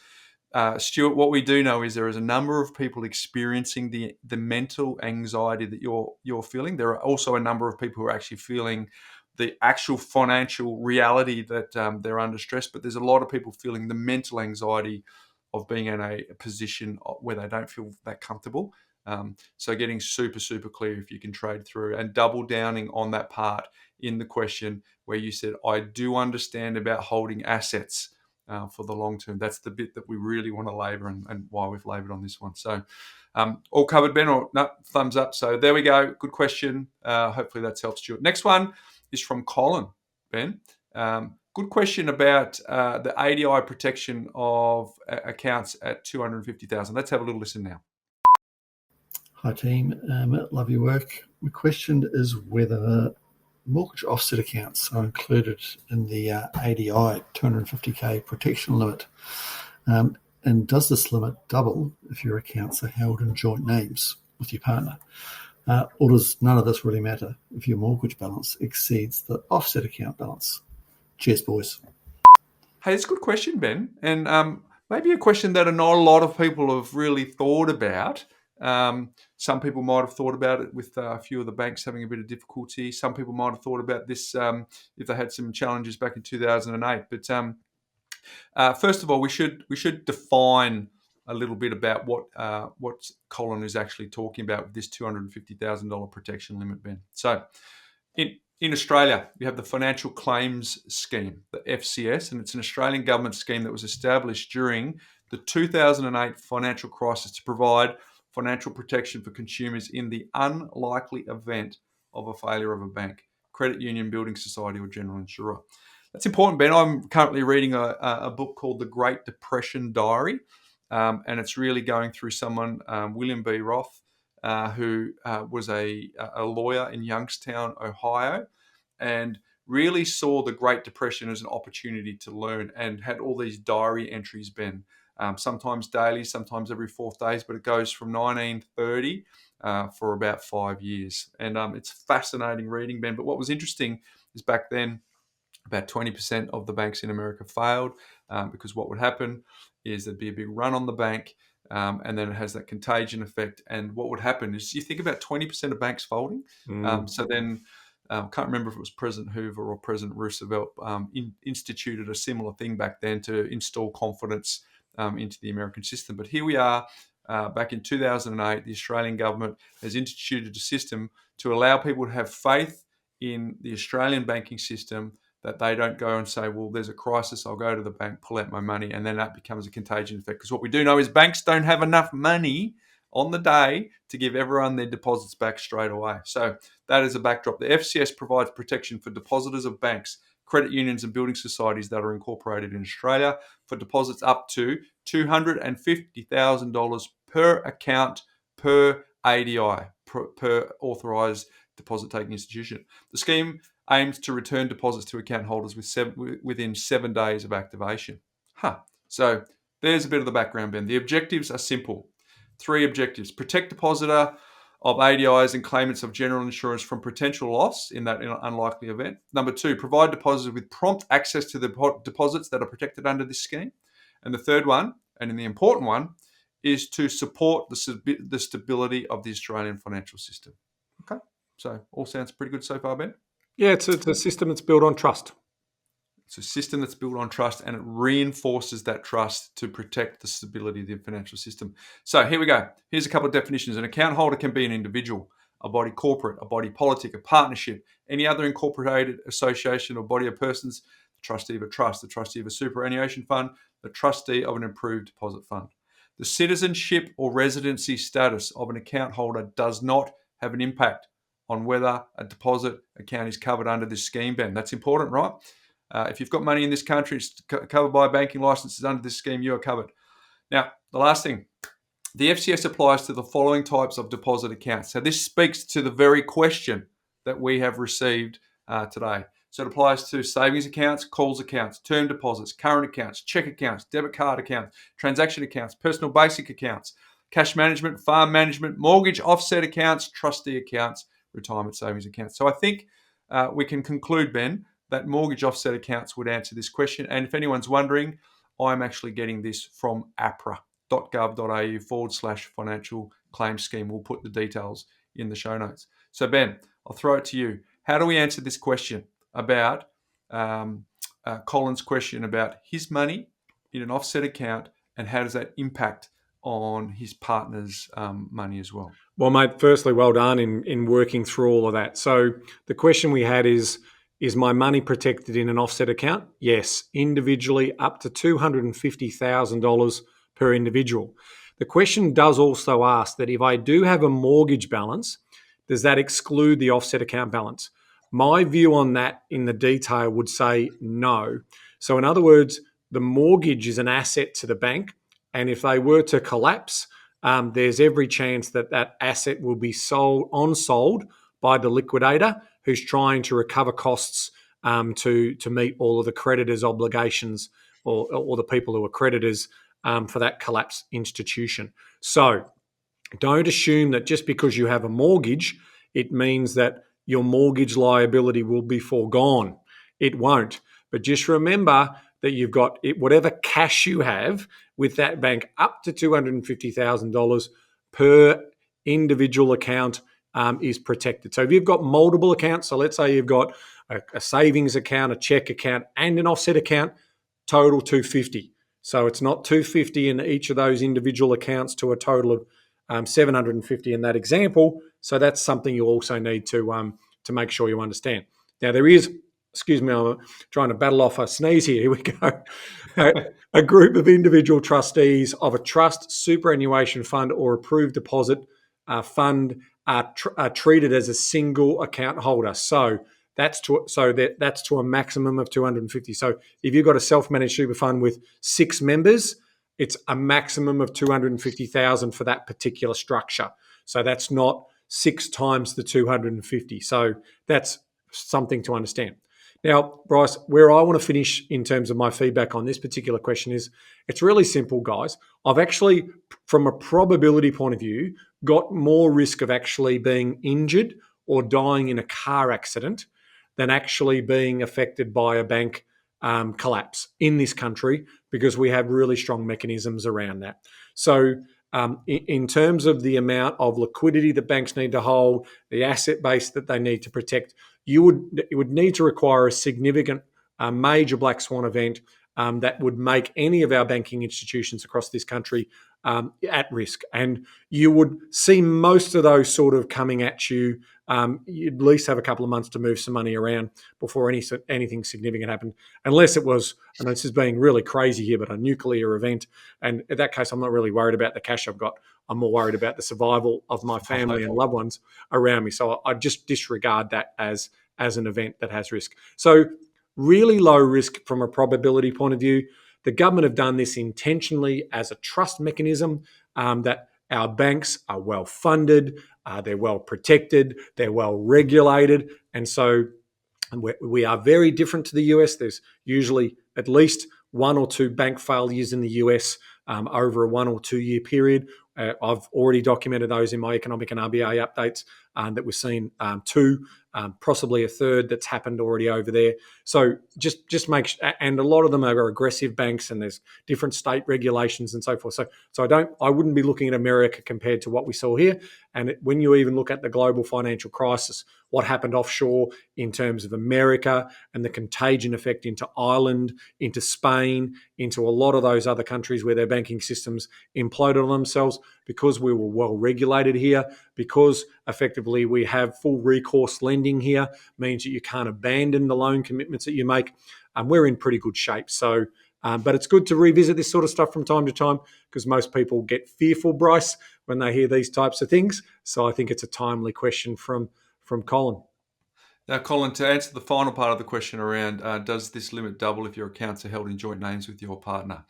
Stuart, what we do know is there is a number of people experiencing the mental anxiety that you're feeling. There are also a number of people who are actually feeling the actual financial reality that they're under stress. But there's a lot of people feeling the mental anxiety of being in a position where they don't feel that comfortable. So getting super, super clear if you can trade through, and double downing on that part in the question where you said, I do understand about holding assets for the long term. That's the bit that we really want to labour, and why we've laboured on this one. So all covered, Ben, or no, thumbs up. So there we go. Good question. Hopefully that's helped, Stuart. Next one is from Colin, Ben. Good question about the ADI protection of accounts at 250,000. Let's have a little listen now. Hi team, love your work. My question is whether mortgage offset accounts are included in the ADI 250k protection limit, and does this limit double if your accounts are held in joint names with your partner, or does none of this really matter if your mortgage balance exceeds the offset account balance? Cheers, boys. Hey, it's a good question, Ben, and maybe a question that not a lot of people have really thought about. Some people might have thought about it with a few of the banks having a bit of difficulty. Some people might have thought about this if they had some challenges back in 2008. But first of all, we should define a little bit about what Colin is actually talking about with this $250,000 protection limit, Ben. So in Australia, we have the Financial Claims Scheme, the FCS, and it's an Australian government scheme that was established during the 2008 financial crisis to provide financial protection for consumers in the unlikely event of a failure of a bank, credit union, building society, or general insurer. That's important, Ben. I'm currently reading a book called The Great Depression Diary, and it's really going through someone, William B. Roth, who was a lawyer in Youngstown, Ohio, and really saw the Great Depression as an opportunity to learn, and had all these diary entries, Ben, sometimes daily, sometimes every 4 days, but it goes from 1930 for about 5 years. And it's fascinating reading, Ben. But what was interesting is back then, about 20% of the banks in America failed because what would happen is there'd be a big run on the bank, and then it has that contagion effect. And what would happen is you think about 20% of banks folding. So then can't remember if it was President Hoover or President Roosevelt instituted a similar thing back then to install confidence into the American system. But here we are back in 2008, the Australian government has instituted a system to allow people to have faith in the Australian banking system, that they don't go and say, well, there's a crisis, I'll go to the bank, pull out my money, and then that becomes a contagion effect. Because what we do know is banks don't have enough money on the day to give everyone their deposits back straight away. So that is a backdrop. The FCS provides protection for depositors of banks, credit unions, and building societies that are incorporated in Australia for deposits up to $250,000 per account per ADI, per authorised deposit-taking institution. The scheme aims to return deposits to account holders within 7 days of activation. So there's a bit of the background, Ben. The objectives are simple. 3 objectives: protect depositor of ADIs and claimants of general insurance from potential loss in that unlikely event. Number 2, provide depositors with prompt access to the deposits that are protected under this scheme. And the third one, and the important one, is to support the stability of the Australian financial system. Okay, so all sounds pretty good so far, Ben? Yeah, it's a system that's built on trust. It's a system that's built on trust, and it reinforces that trust to protect the stability of the financial system. So here we go. Here's a couple of definitions. An account holder can be an individual, a body corporate, a body politic, a partnership, any other incorporated association or body of persons, the trustee of a trust, the trustee of a superannuation fund, the trustee of an improved deposit fund. The citizenship or residency status of an account holder does not have an impact on whether a deposit account is covered under this scheme, Ben. That's important, right? If you've got money in this country, it's covered by banking licenses under this scheme, you are covered. Now, the last thing, the FCS applies to the following types of deposit accounts. So this speaks to the very question that we have received today. So it applies to savings accounts, calls accounts, term deposits, current accounts, check accounts, debit card accounts, transaction accounts, personal basic accounts, cash management, farm management, mortgage offset accounts, trustee accounts, retirement savings accounts. So I think we can conclude, Ben, that mortgage offset accounts would answer this question. And if anyone's wondering, I'm actually getting this from apra.gov.au/financial claims scheme. We'll put the details in the show notes. So Ben, I'll throw it to you. How do we answer this question about Colin's question about his money in an offset account, and how does that impact on his partner's money as well? Well, mate, firstly, well done in working through all of that. So the question we had is my money protected in an offset account? Yes, individually up to $250,000 per individual. The question does also ask that if I do have a mortgage balance, does that exclude the offset account balance? My view on that in the detail would say no. So in other words, the mortgage is an asset to the bank, and if they were to collapse, there's every chance that that asset will be sold by the liquidator who's trying to recover costs to meet all of the creditors' obligations or the people who are creditors for that collapsed institution. So don't assume that just because you have a mortgage, it means that your mortgage liability will be foregone. It won't. But just remember that you've got whatever cash you have with that bank up to $250,000 per individual account is protected. So if you've got multiple accounts, so let's say you've got a savings account, a check account, and an offset account, total 250. So it's not 250 in each of those individual accounts to a total of 750 in that example. So that's something you also need to make sure you understand. Now there is, excuse me, I'm trying to battle off a sneeze here. Here we go. A group of individual trustees of a trust, superannuation fund, or approved deposit fund are treated as a single account holder. So that's to a maximum of 250. So if you've got a self-managed super fund with 6 members, it's a maximum of 250,000 for that particular structure. So that's not 6 times the 250. So that's something to understand. Now, Bryce, where I want to finish in terms of my feedback on this particular question is it's really simple, guys. I've actually, from a probability point of view, got more risk of actually being injured or dying in a car accident than actually being affected by a bank collapse in this country, because we have really strong mechanisms around that. So in terms of the amount of liquidity that banks need to hold, the asset base that they need to protect, it would need to require a significant major black swan event that would make any of our banking institutions across this country at risk. And you would see most of those sort of coming at you. You'd at least have a couple of months to move some money around before anything significant happened, unless it was, and this is being really crazy here, but a nuclear event. And in that case, I'm not really worried about the cash I've got. I'm more worried about the survival of my family and loved ones around me. So I just disregard that as an event that has risk. So really low risk from a probability point of view. The government have done this intentionally as a trust mechanism, that our banks are well funded, they're well protected, they're well regulated. And so we are very different to the US. There's usually at least 1 or 2 bank failures in the US over a 1 or 2 year period. I've already documented those in my economic and RBA updates that we've seen 2, possibly a 3rd that's happened already over there. So just make, and a lot of them are aggressive banks, and there's different state regulations and so forth. So I wouldn't be looking at America compared to what we saw here. And when you even look at the global financial crisis, what happened offshore in terms of America and the contagion effect into Ireland, into Spain, into a lot of those other countries where their banking systems imploded on themselves, because we were well regulated here, because effectively we have full recourse lending here, means that you can't abandon the loan commitments that you make. We're in pretty good shape. So, but it's good to revisit this sort of stuff from time to time, because most people get fearful, Bryce, when they hear these types of things. So I think it's a timely question from Colin. Now, Colin, to answer the final part of the question around does this limit double if your accounts are held in joint names with your partner?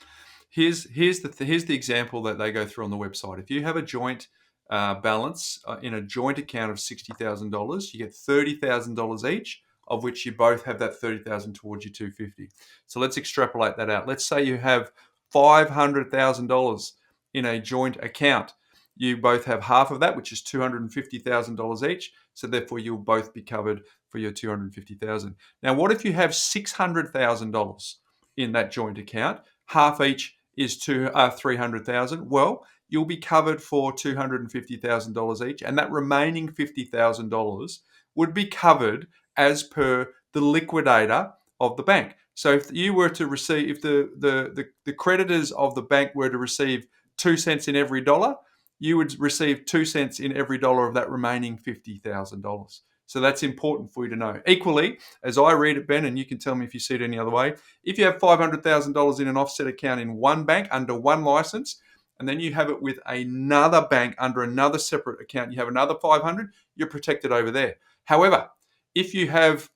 Here's the example that they go through on the website. If you have a joint balance in a joint account of $60,000, you get $30,000 each, of which you both have that $30,000 towards your $250,000. So let's extrapolate that out. Let's say you have $500,000 in a joint account. You both have half of that, which is $250,000 each. So therefore, you'll both be covered for your $250,000. Now, what if you have $600,000 in that joint account? half each is 300,000. Well, you'll be covered for $250,000 each, and that remaining $50,000 would be covered as per the liquidator of the bank. So if you were to receive, if the creditors of the bank were to receive 2 cents in every dollar, you would receive 2 cents in every dollar of that remaining $50,000. So that's important for you to know. Equally, as I read it, Ben, and you can tell me if you see it any other way, if you have $500,000 in an offset account in one bank under one license, and then you have it with another bank under another separate account, you have another 500, you're protected over there. However, if you have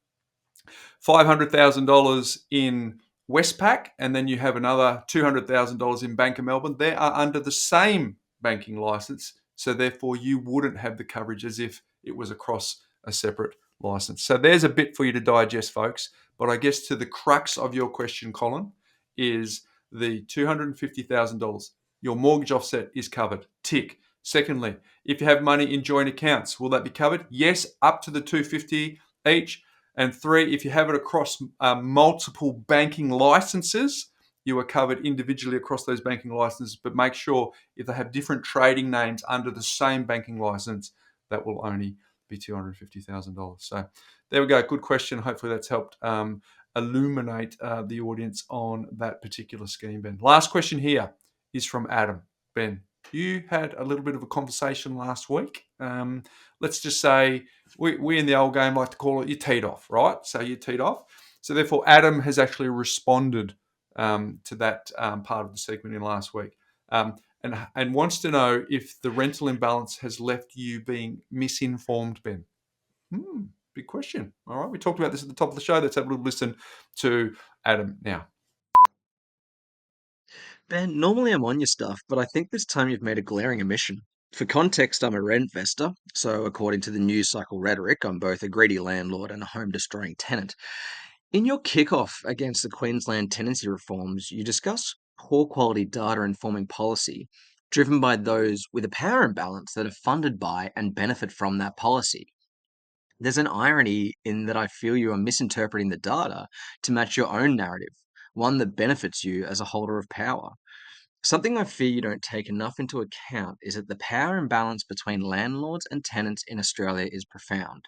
$500,000 in Westpac and then you have another $200,000 in Bank of Melbourne, they are under the same banking license. So therefore, you wouldn't have the coverage as if it was across a separate license. So there's a bit for you to digest, folks. But I guess to the crux of your question, Colin, is the $250,000. Your mortgage offset is covered. Tick. Secondly, if you have money in joint accounts, will that be covered? Yes, up to the $250 each. And 3, if you have it across multiple banking licenses, you are covered individually across those banking licenses. But make sure if they have different trading names under the same banking license, that will only be $250,000. So there we go. Good question. Hopefully that's helped illuminate the audience on that particular scheme, Ben. Last question here is from Adam. Ben, you had a little bit of a conversation last week. Let's just say we in the old game like to call it you teed off, right? So you teed off. So therefore, Adam has actually responded to that part of the segment in last week, and wants to know if the rental imbalance has left you being misinformed, Ben. Big question. All right, we talked about this at the top of the show. Let's have a little listen to Adam now. Ben, normally I'm on your stuff, but I think this time you've made a glaring omission. For context, I'm a rent investor, so according to the news cycle rhetoric, I'm both a greedy landlord and a home destroying tenant. In your kickoff against the Queensland tenancy reforms, you discuss poor quality data informing policy, driven by those with a power imbalance that are funded by and benefit from that policy. There's an irony in that I feel you are misinterpreting the data to match your own narrative, one that benefits you as a holder of power. Something I fear you don't take enough into account is that the power imbalance between landlords and tenants in Australia is profound.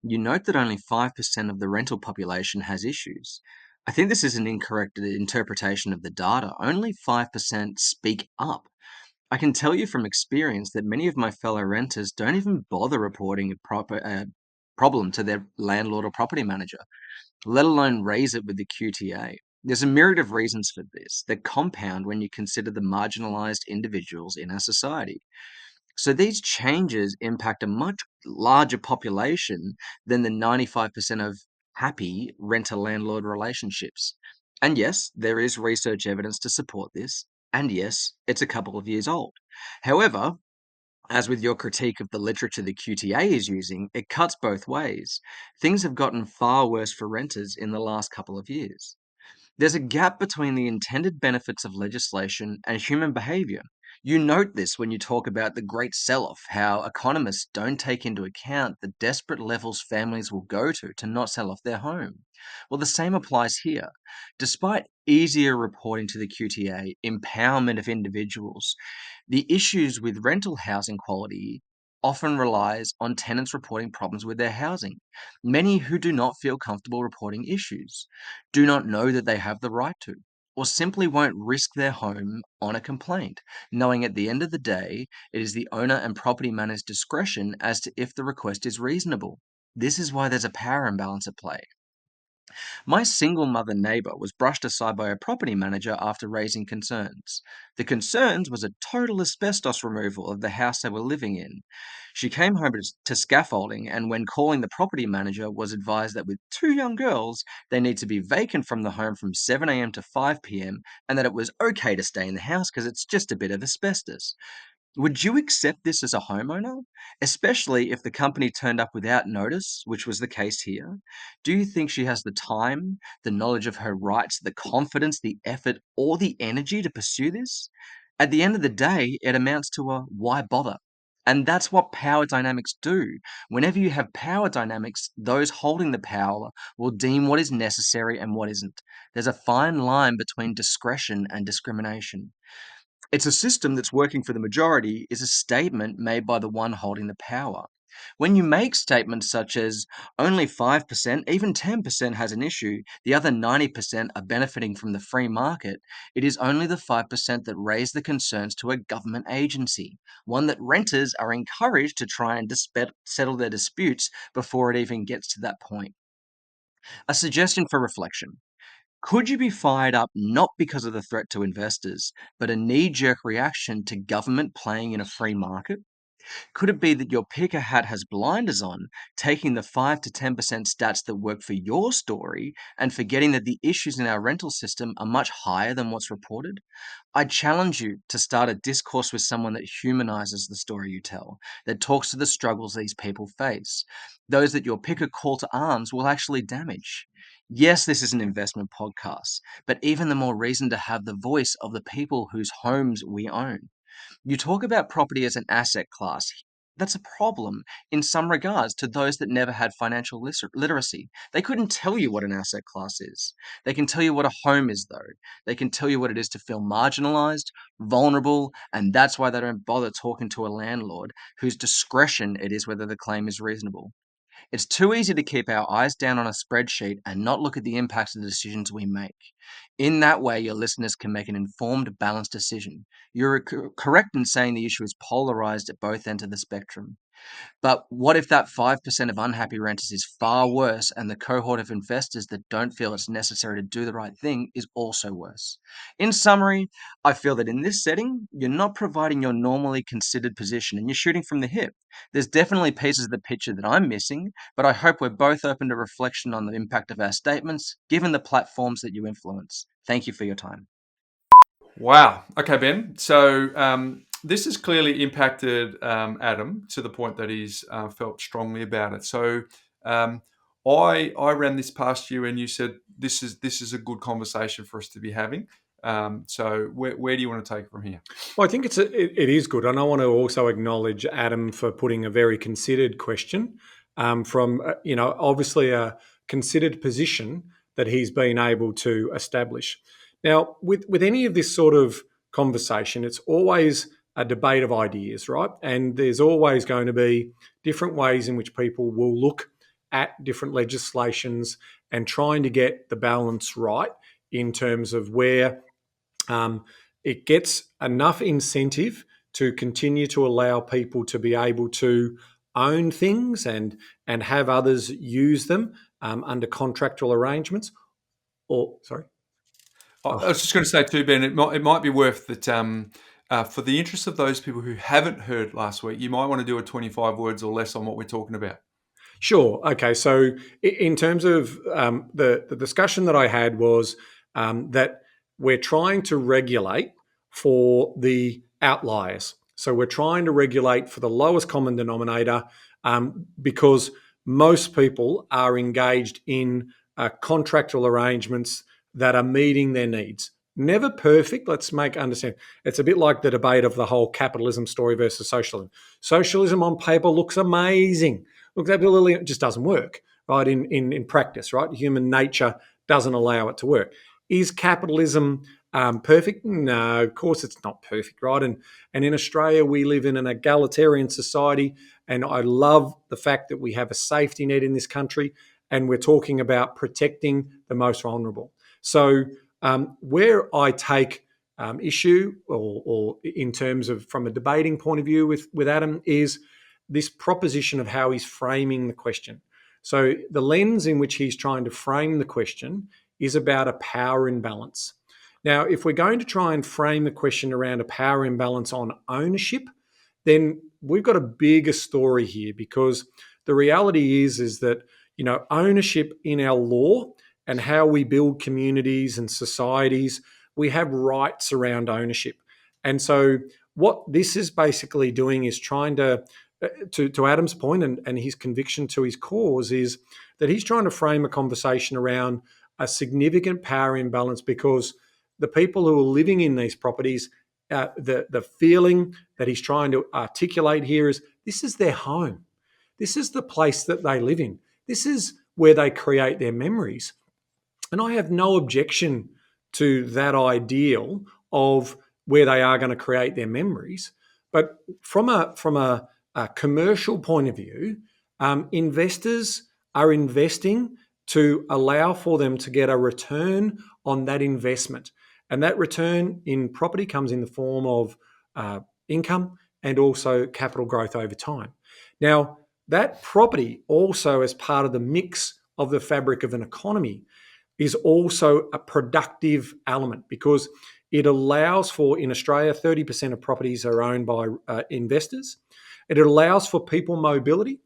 You note that only 5% of the rental population has issues. I think this is an incorrect interpretation of the data. Only 5% speak up. I can tell you from experience that many of my fellow renters don't even bother reporting a problem to their landlord or property manager, let alone raise it with the QTA. There's a myriad of reasons for this that compound when you consider the marginalized individuals in our society. So these changes impact a much larger population than the 95% of happy renter-landlord relationships. And yes, there is research evidence to support this. And yes, it's a couple of years old. However, as with your critique of the literature the QTA is using, it cuts both ways. Things have gotten far worse for renters in the last couple of years. There's a gap between the intended benefits of legislation and human behavior. You note this when you talk about the great sell-off, how economists don't take into account the desperate levels families will go to not sell off their home. Well, the same applies here. Despite easier reporting to the QTA, empowerment of individuals, the issues with rental housing quality often relies on tenants reporting problems with their housing. Many who do not feel comfortable reporting issues, do not know that they have the right to, or simply won't risk their home on a complaint, knowing at the end of the day it is the owner and property manager's discretion as to if the request is reasonable. This is why there's a power imbalance at play. My single mother neighbour was brushed aside by a property manager after raising concerns. The concerns was a total asbestos removal of the house they were living in. She came home to scaffolding, and when calling the property manager, was advised that with 2 young girls, they need to be vacant from the home from 7 a.m. to 5 p.m. and that it was okay to stay in the house because it's just a bit of asbestos. Would you accept this as a homeowner, especially if the company turned up without notice, which was the case here? Do you think she has the time, the knowledge of her rights, the confidence, the effort, or the energy to pursue this? At the end of the day, it amounts to a why bother? And that's what power dynamics do. Whenever you have power dynamics, those holding the power will deem what is necessary and what isn't. There's a fine line between discretion and discrimination. It's a system that's working for the majority is a statement made by the one holding the power. When you make statements such as only 5%, even 10% has an issue, the other 90% are benefiting from the free market, it is only the 5% that raise the concerns to a government agency, one that renters are encouraged to try and settle their disputes before it even gets to that point. A suggestion for reflection. Could you be fired up not because of the threat to investors, but a knee jerk reaction to government playing in a free market? Could it be that your picker hat has blinders on, taking the 5 to 10% stats that work for your story and forgetting that the issues in our rental system are much higher than what's reported? I challenge you to start a discourse with someone that humanizes the story you tell, that talks to the struggles these people face, those that your picker call to arms will actually damage. Yes, this is an investment podcast, but even the more reason to have the voice of the people whose homes we own. You talk about property as an asset class. That's a problem in some regards to those that never had financial literacy. They couldn't tell you what an asset class is. They can tell you what a home is, though. They can tell you what it is to feel marginalized, vulnerable, and that's why they don't bother talking to a landlord whose discretion it is whether the claim is reasonable. It's too easy to keep our eyes down on a spreadsheet and not look at the impacts of the decisions we make. In that way, your listeners can make an informed, balanced decision. You're correct in saying the issue is polarized at both ends of the spectrum. But what if that 5% of unhappy renters is far worse and the cohort of investors that don't feel it's necessary to do the right thing is also worse? In summary, I feel that in this setting, you're not providing your normally considered position and you're shooting from the hip. There's definitely pieces of the picture that I'm missing, but I hope we're both open to reflection on the impact of our statements, given the platforms that you influence. Thank you for your time. Wow. Okay, Ben. So this has clearly impacted Adam to the point that he's felt strongly about it. So I ran this past you, and you said this is a good conversation for us to be having. So where do you want to take it from here? Well, I think it is good, and I want to also acknowledge Adam for putting a very considered question from obviously a considered position that he's been able to establish. Now, with any of this sort of conversation, it's always a debate of ideas, right? And there's always going to be different ways in which people will look at different legislations and trying to get the balance right in terms of where it gets enough incentive to continue to allow people to be able to own things and have others use them under contractual arrangements. Or sorry, I was just going to say too, Ben. It might be worth that for the interest of those people who haven't heard last week, you might want to do a 25 words or less on what we're talking about. Sure. Okay. So in terms of the discussion that I had was that we're trying to regulate for the outliers. So we're trying to regulate for the lowest common denominator because most people are engaged in contractual arrangements that are meeting their needs. Never perfect. Let's understand. It's a bit like the debate of the whole capitalism story versus socialism. Socialism on paper looks amazing. Look, absolutely, it just doesn't work, right? In practice, right? Human nature doesn't allow it to work. Is capitalism perfect? No, of course it's not perfect, right? And in Australia, we live in an egalitarian society, and I love the fact that we have a safety net in this country, and we're talking about protecting the most vulnerable. So where I take issue, or in terms of from a debating point of view with Adam, is this proposition of how he's framing the question. So the lens in which he's trying to frame the question is about a power imbalance. Now, if we're going to try and frame the question around a power imbalance on ownership, then we've got a bigger story here, because the reality is that, ownership in our law and how we build communities and societies, we have rights around ownership. And so what this is basically doing is trying to Adam's point and his conviction to his cause, is that he's trying to frame a conversation around a significant power imbalance, because the people who are living in these properties the feeling that he's trying to articulate here is this is their home. This is the place that they live in. This is where they create their memories. And I have no objection to that ideal of where they are going to create their memories. But from a commercial point of view, investors are investing to allow for them to get a return on that investment. And that return in property comes in the form of income and also capital growth over time. Now, that property also, as part of the mix of the fabric of an economy, is also a productive element because it allows for, in Australia, 30% of properties are owned by investors. It allows for people mobility.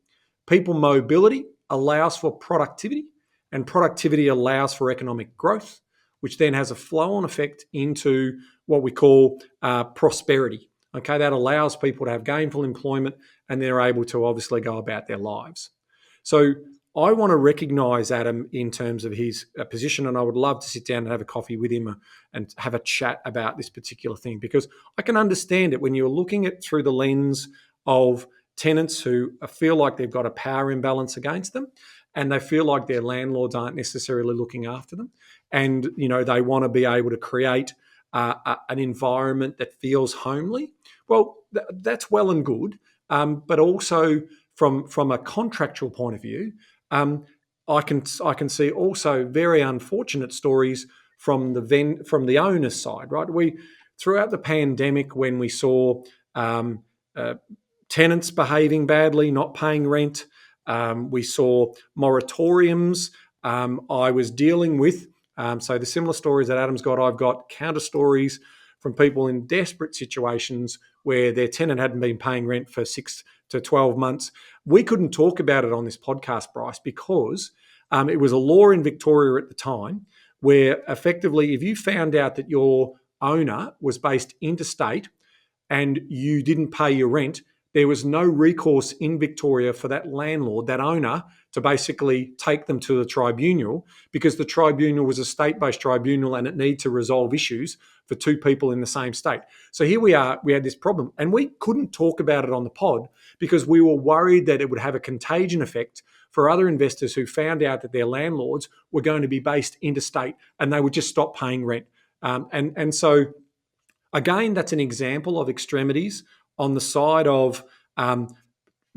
People mobility allows for productivity, and productivity allows for economic growth, which then has a flow-on effect into what we call prosperity. Okay, that allows people to have gainful employment and they're able to obviously go about their lives. So I want to recognise Adam in terms of his position, and I would love to sit down and have a coffee with him and have a chat about this particular thing, because I can understand it when you're looking at through the lens of tenants who feel like they've got a power imbalance against them and they feel like their landlords aren't necessarily looking after them, and they want to be able to create an environment that feels homely. Well, that's well and good, but also from a contractual point of view, I can see also very unfortunate stories from the owner's side. Right, throughout the pandemic, when we saw tenants behaving badly, not paying rent, we saw moratoriums. I was dealing with so the similar stories that Adam's got, I've got counter stories from people in desperate situations where their tenant hadn't been paying rent for 6 to 12 months. We couldn't talk about it on this podcast, Bryce, because it was a law in Victoria at the time where effectively if you found out that your owner was based interstate and you didn't pay your rent, there was no recourse in Victoria for that landlord, that owner, to basically take them to the tribunal, because the tribunal was a state-based tribunal and it needed to resolve issues for two people in the same state. So here we had this problem, and we couldn't talk about it on the pod because we were worried that it would have a contagion effect for other investors who found out that their landlords were going to be based interstate and they would just stop paying rent. And so, again, that's an example of extremities on the side of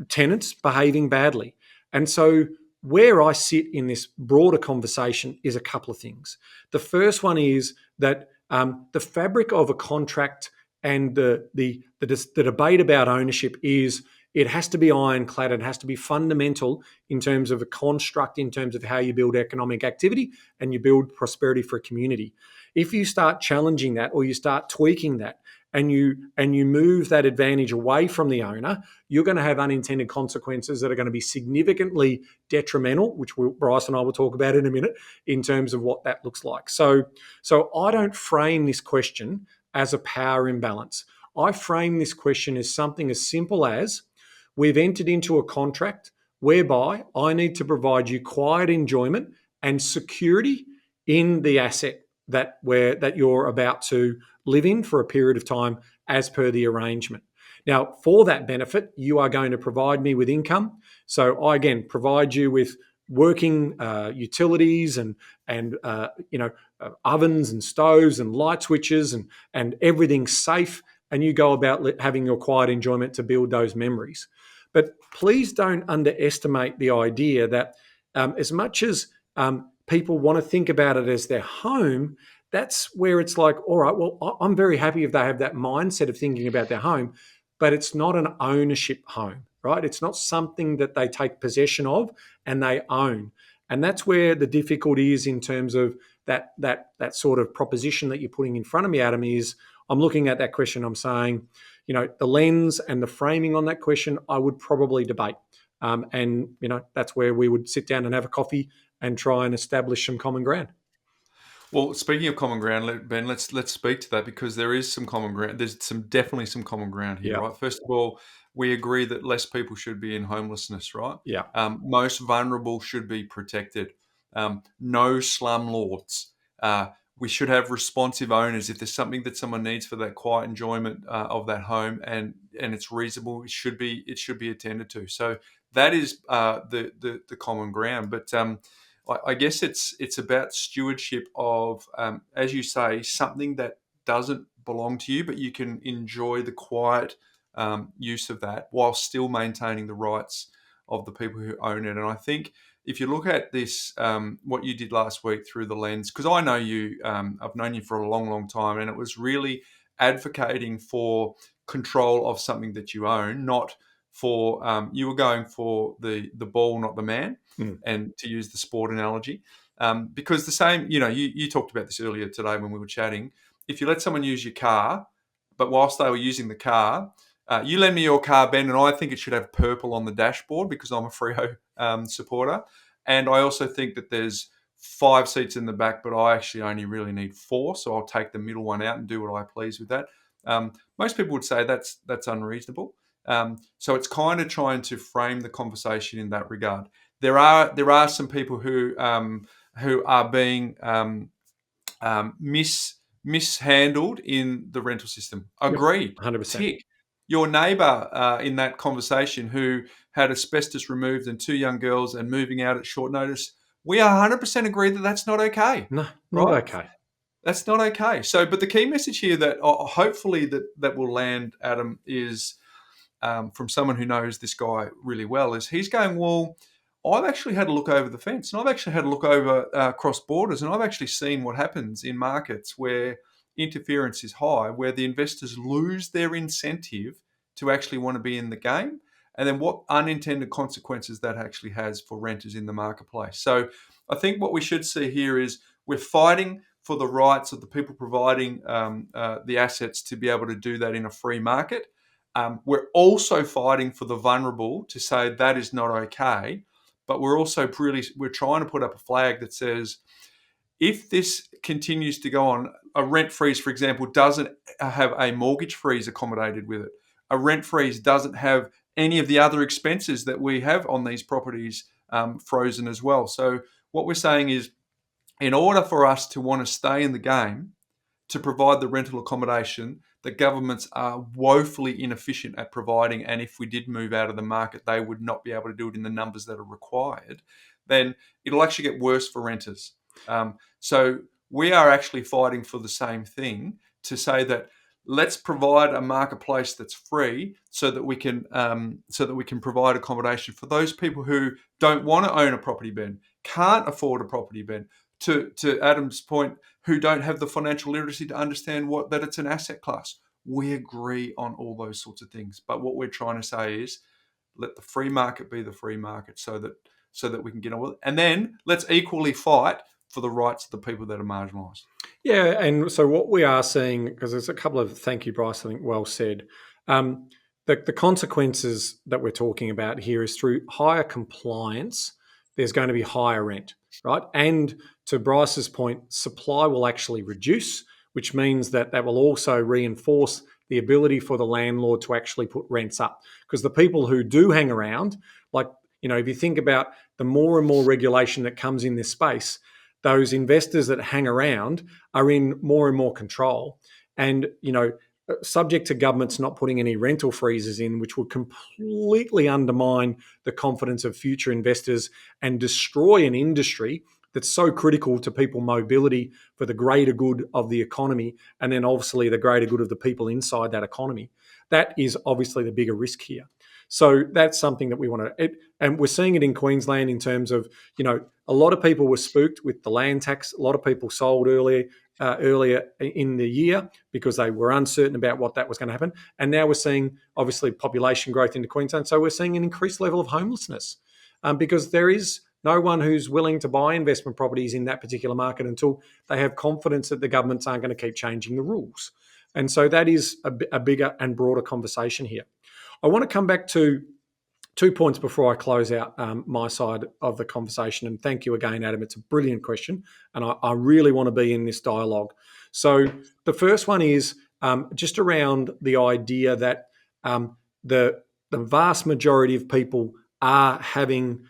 tenants behaving badly. And so where I sit in this broader conversation is a couple of things. The first one is that the fabric of a contract and the debate about ownership is it has to be ironclad. It has to be fundamental in terms of a construct, in terms of how you build economic activity and you build prosperity for a community. If you start challenging that or you start tweaking that, and you move that advantage away from the owner, you're going to have unintended consequences that are going to be significantly detrimental, which Bryce and I will talk about in a minute, in terms of what that looks like. So I don't frame this question as a power imbalance. I frame this question as something as simple as we've entered into a contract whereby I need to provide you quiet enjoyment and security in the asset that you're about to live in for a period of time as per the arrangement. Now, for that benefit, you are going to provide me with income. So I, again, provide you with working utilities and ovens and stoves and light switches and everything safe, and you go about having your quiet enjoyment to build those memories. But please don't underestimate the idea that as much as people want to think about it as their home, that's where it's like, all right, well, I'm very happy if they have that mindset of thinking about their home, but it's not an ownership home, right? It's not something that they take possession of and they own. And that's where the difficulty is in terms of that sort of proposition that you're putting in front of me, Adam, is I'm looking at that question, I'm saying, the lens and the framing on that question, I would probably debate. And that's where we would sit down and have a coffee and try and establish some common ground. Well, speaking of common ground, Ben, let's speak to that, because there is some common ground. There's definitely some common ground here, right? First of all, we agree that less people should be in homelessness, right? Yeah. Most vulnerable should be protected. No slumlords. we should have responsive owners. If there's something that someone needs for that quiet enjoyment of that home, and it's reasonable, it should be attended to. So that is the common ground. But I guess it's about stewardship of, as you say, something that doesn't belong to you, but you can enjoy the quiet use of that while still maintaining the rights of the people who own it. And I think if you look at this, what you did last week through the lens, because I know you, I've known you for a long, long time, and it was really advocating for control of something that you own, not for, you were going for the ball, not the man, and to use the sport analogy. Because the same, you talked about this earlier today when we were chatting. If you let someone use your car, but whilst they were using the car, you lend me your car, Ben, and I think it should have purple on the dashboard because I'm a Freo supporter. And I also think that there's 5 seats in the back, but I actually only really need 4, so I'll take the middle one out and do what I please with that. Most people would say that's unreasonable. So it's kind of trying to frame the conversation in that regard. There are some people who are being mishandled in the rental system. Agreed. 100%. Tick. Your neighbour in that conversation who had asbestos removed and 2 young girls and moving out at short notice, we 100% agree that that's not okay. No, not okay. That's not okay. So, but the key message here that hopefully that will land, Adam, is from someone who knows this guy really well, is he's going, well, I've actually had a look over the fence, and I've actually had a look over across borders, and I've actually seen what happens in markets where interference is high, where the investors lose their incentive to actually want to be in the game, and then what unintended consequences that actually has for renters in the marketplace. So I think what we should see here is we're fighting for the rights of the people providing the assets to be able to do that in a free market. We're also fighting for the vulnerable to say that is not okay. But we're also we're trying to put up a flag that says, if this continues to go on, a rent freeze, for example, doesn't have a mortgage freeze accommodated with it. A rent freeze doesn't have any of the other expenses that we have on these properties frozen as well. So what we're saying is, in order for us to want to stay in the game, to provide the rental accommodation that governments are woefully inefficient at providing, and if we did move out of the market, they would not be able to do it in the numbers that are required, then it'll actually get worse for renters. So we are actually fighting for the same thing, to say that let's provide a marketplace that's free so that we can provide accommodation for those people who don't want to own a property, Ben, can't afford a property, Ben, to Adam's point, who don't have the financial literacy to understand that it's an asset class. We agree on all those sorts of things. But what we're trying to say is, let the free market be the free market so that we can get on with it. And then let's equally fight for the rights of the people that are marginalised. Yeah, and so what we are seeing, because there's a couple of, thank you, Bryce, I think well said. The consequences that we're talking about here is through higher compliance, there's going to be higher rent, right? And to Bryce's point, supply will actually reduce, which means that will also reinforce the ability for the landlord to actually put rents up. Because the people who do hang around, if you think about the more and more regulation that comes in this space, those investors that hang around are in more and more control. And, subject to governments not putting any rental freezes in, which would completely undermine the confidence of future investors and destroy an industry that's so critical to people mobility for the greater good of the economy, and then obviously the greater good of the people inside that economy. That is obviously the bigger risk here. So that's something that we want to, and we're seeing it in Queensland in terms of, a lot of people were spooked with the land tax. A lot of people sold earlier in the year because they were uncertain about what that was going to happen. And now we're seeing obviously population growth into Queensland. So we're seeing an increased level of homelessness because there is no one who's willing to buy investment properties in that particular market until they have confidence that the governments aren't going to keep changing the rules. And so that is a bigger and broader conversation here. I want to come back to 2 points before I close out my side of the conversation. And thank you again, Adam. It's a brilliant question. And I really want to be in this dialogue. So the first one is just around the idea that the vast majority of people are having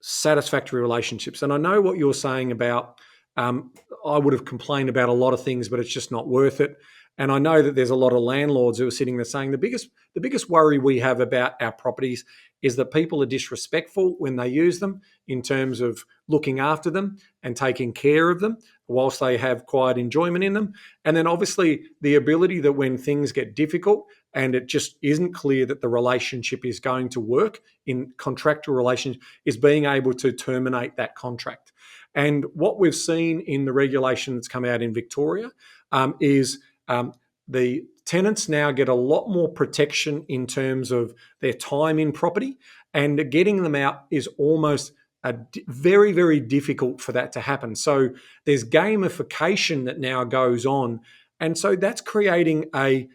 satisfactory relationships. And I know what you're saying about I would have complained about a lot of things, but it's just not worth it. And I know that there's a lot of landlords who are sitting there saying the biggest worry we have about our properties is that people are disrespectful when they use them in terms of looking after them and taking care of them whilst they have quiet enjoyment in them. And then obviously the ability that when things get difficult and it just isn't clear that the relationship is going to work in contractual relations is being able to terminate that contract. And what we've seen in the regulation that's come out in Victoria is the tenants now get a lot more protection in terms of their time in property, and getting them out is almost very, very difficult for that to happen. So there's gamification that now goes on. And so that's creating a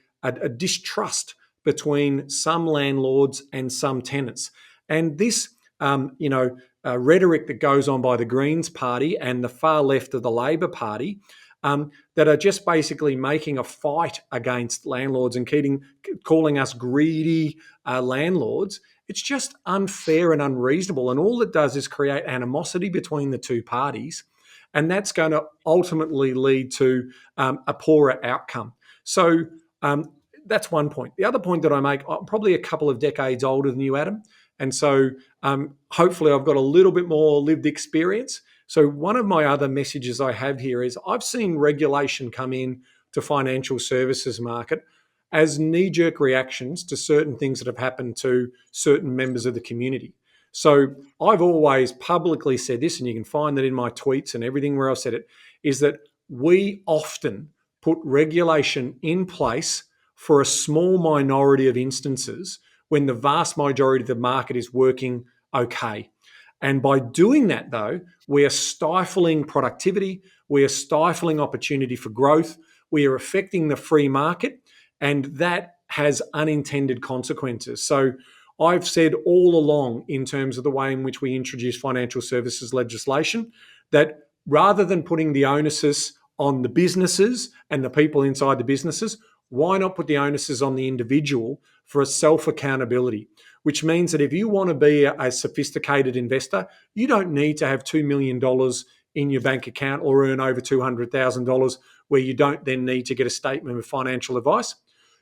distrust between some landlords and some tenants. And this, rhetoric that goes on by the Greens Party and the far left of the Labor Party that are just basically making a fight against landlords and calling us greedy landlords. It's just unfair and unreasonable. And all it does is create animosity between the two parties. And that's going to ultimately lead to a poorer outcome. So that's one point. The other point that I make, I'm probably a couple of decades older than you, Adam. And so hopefully I've got a little bit more lived experience. So one of my other messages I have here is I've seen regulation come in to financial services market as knee-jerk reactions to certain things that have happened to certain members of the community. So I've always publicly said this, and you can find that in my tweets and everything where I've said it, is that we often put regulation in place for a small minority of instances when the vast majority of the market is working okay. And by doing that, though, we are stifling productivity, we are stifling opportunity for growth, we are affecting the free market, and that has unintended consequences. So I've said all along in terms of the way in which we introduce financial services legislation that rather than putting the onuses on the businesses and the people inside the businesses, why not put the onuses on the individual for a self-accountability? Which means that if you want to be a sophisticated investor, you don't need to have $2 million in your bank account or earn over $200,000 where you don't then need to get a statement of financial advice.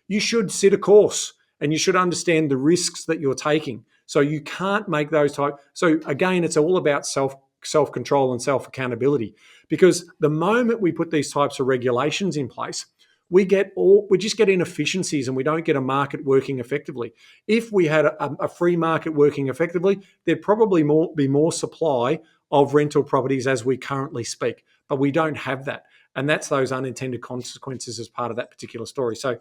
You should sit a course and you should understand the risks that you're taking. So you can't make those type. So again, it's all about self-control and self-accountability, because the moment we put these types of regulations in place, we just get inefficiencies and we don't get a market working effectively. If we had a free market working effectively, there'd probably be more supply of rental properties as we currently speak, but we don't have that. And that's those unintended consequences as part of that particular story. So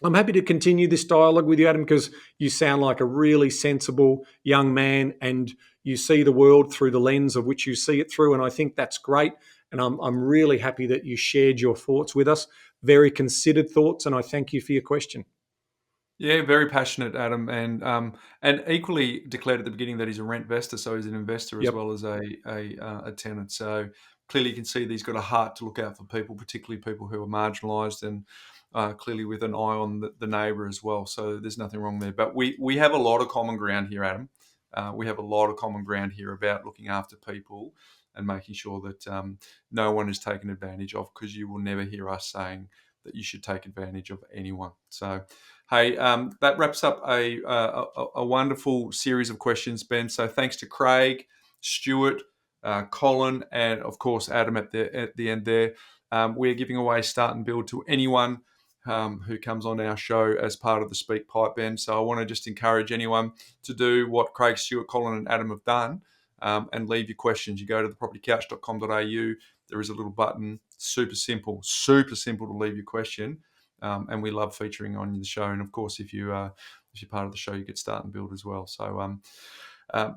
I'm happy to continue this dialogue with you, Adam, because you sound like a really sensible young man and you see the world through the lens of which you see it through. And I think that's great. And I'm really happy that you shared your thoughts with us. Very considered thoughts. And I thank you for your question. Yeah, very passionate, Adam, and equally declared at the beginning that he's a rent investor, so he's an investor as well as a tenant. So clearly, you can see that he's got a heart to look out for people, particularly people who are marginalised, and clearly with an eye on the neighbour as well. So there's nothing wrong there. But we have a lot of common ground here, Adam. We have a lot of common ground here about looking after people and making sure that no one is taken advantage of, because you will never hear us saying that you should take advantage of anyone. So, hey, that wraps up a wonderful series of questions, Ben. So thanks to Craig, Stuart, Colin, and of course Adam at the end there. We're giving away Start and Build to anyone who comes on our show as part of the Speak Pipe, Ben. So I want to just encourage anyone to do what Craig, Stuart, Colin, and Adam have done. And leave your questions. You go to thepropertycouch.com.au. There is a little button, super simple to leave your question. And we love featuring on the show. And of course, if you're part of the show, you get Start and Build as well. So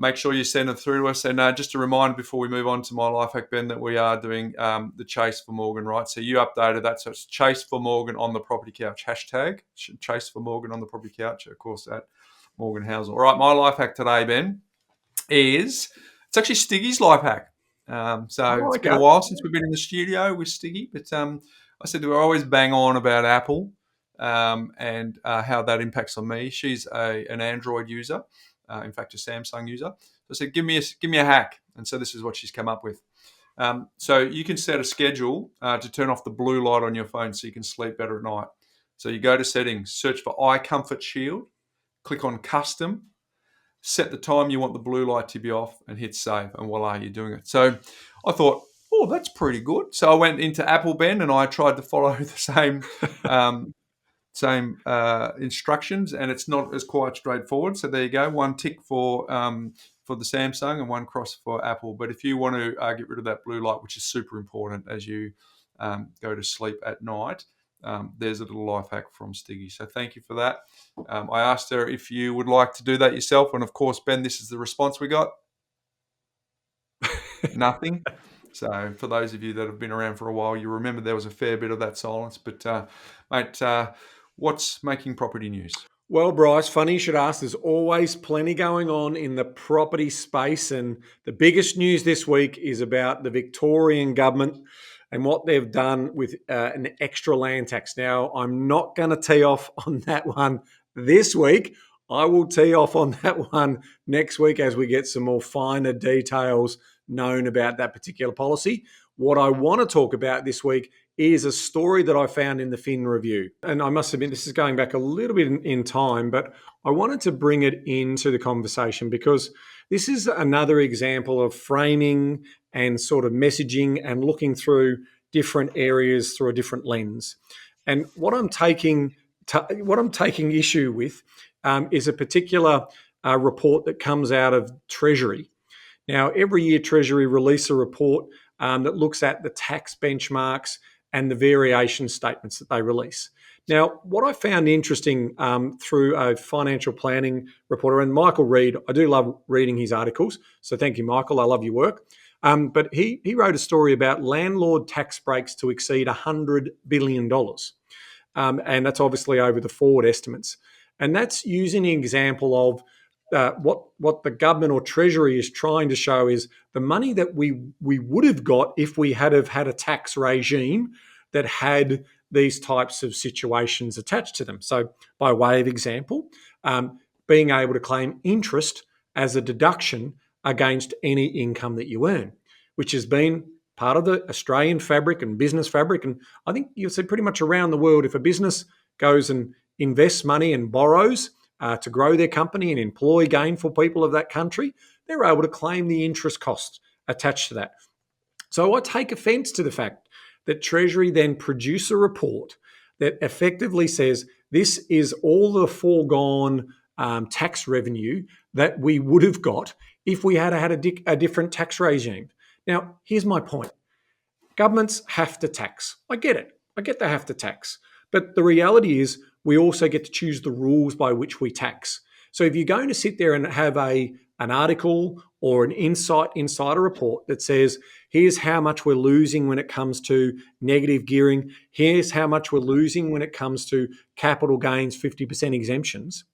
make sure you send them through to us. And just a reminder before we move on to my life hack, Ben, that we are doing the Chase for Morgan, right? So you updated that. So it's Chase for Morgan on the Property Couch, hashtag Chase for Morgan on the Property Couch, of course, at Morgan Housel. All right, my life hack today, Ben, is it's actually Stiggy's life hack. It's been a while since we've been in the studio with Stiggy, but I said we always bang on about Apple and how that impacts on me. She's an Android user, in fact, a Samsung user. So I said, give me a hack. And so this is what she's come up with. So you can set a schedule to turn off the blue light on your phone so you can sleep better at night. So you go to settings, search for Eye Comfort Shield, click on Custom, set the time you want the blue light to be off, and hit save, and voila, you're doing it. So I thought, oh, that's pretty good. So I went into Apple, Ben, and I tried to follow the same instructions, and it's not as quite straightforward. So there you go, one tick for the Samsung and one cross for Apple. But if you want to get rid of that blue light, which is super important as you go to sleep at night, there's a little life hack from Stiggy. So thank you for that. I asked her if you would like to do that yourself. And of course, Ben, this is the response we got. Nothing. So for those of you that have been around for a while, you remember there was a fair bit of that silence. But mate, what's making property news? Well, Bryce, funny you should ask. There's always plenty going on in the property space. And the biggest news this week is about the Victorian government and what they've done with an extra land tax. Now, I'm not going to tee off on that one this week. I will tee off on that one next week as we get some more finer details known about that particular policy. What I want to talk about this week is a story that I found in the Fin Review. And I must admit, this is going back a little bit in time, but I wanted to bring it into the conversation because this is another example of framing and sort of messaging and looking through different areas through a different lens. And what I'm taking issue with is a particular report that comes out of Treasury. Now, every year Treasury release a report that looks at the tax benchmarks and the variation statements that they release. Now, what I found interesting through a financial planning reporter, and Michael Reid, I do love reading his articles, so thank you, Michael, I love your work. But he wrote a story about landlord tax breaks to exceed $100 billion. And that's obviously over the forward estimates. And that's using an example of what the government or Treasury is trying to show is the money that we would have got if we had have had a tax regime that had these types of situations attached to them. So by way of example, being able to claim interest as a deduction against any income that you earn, which has been part of the Australian fabric and business fabric. And I think you'll see pretty much around the world, if a business goes and invests money and borrows to grow their company and employ gainful people of that country, they're able to claim the interest costs attached to that. So I take offence to the fact that Treasury then produce a report that effectively says this is all the foregone tax revenue that we would have got if we had had a different tax regime. Now, here's my point. Governments have to tax. I get it. I get they have to tax. But the reality is we also get to choose the rules by which we tax. So if you're going to sit there and have an article or an insider report that says, here's how much we're losing when it comes to negative gearing, here's how much we're losing when it comes to capital gains, 50% exemptions,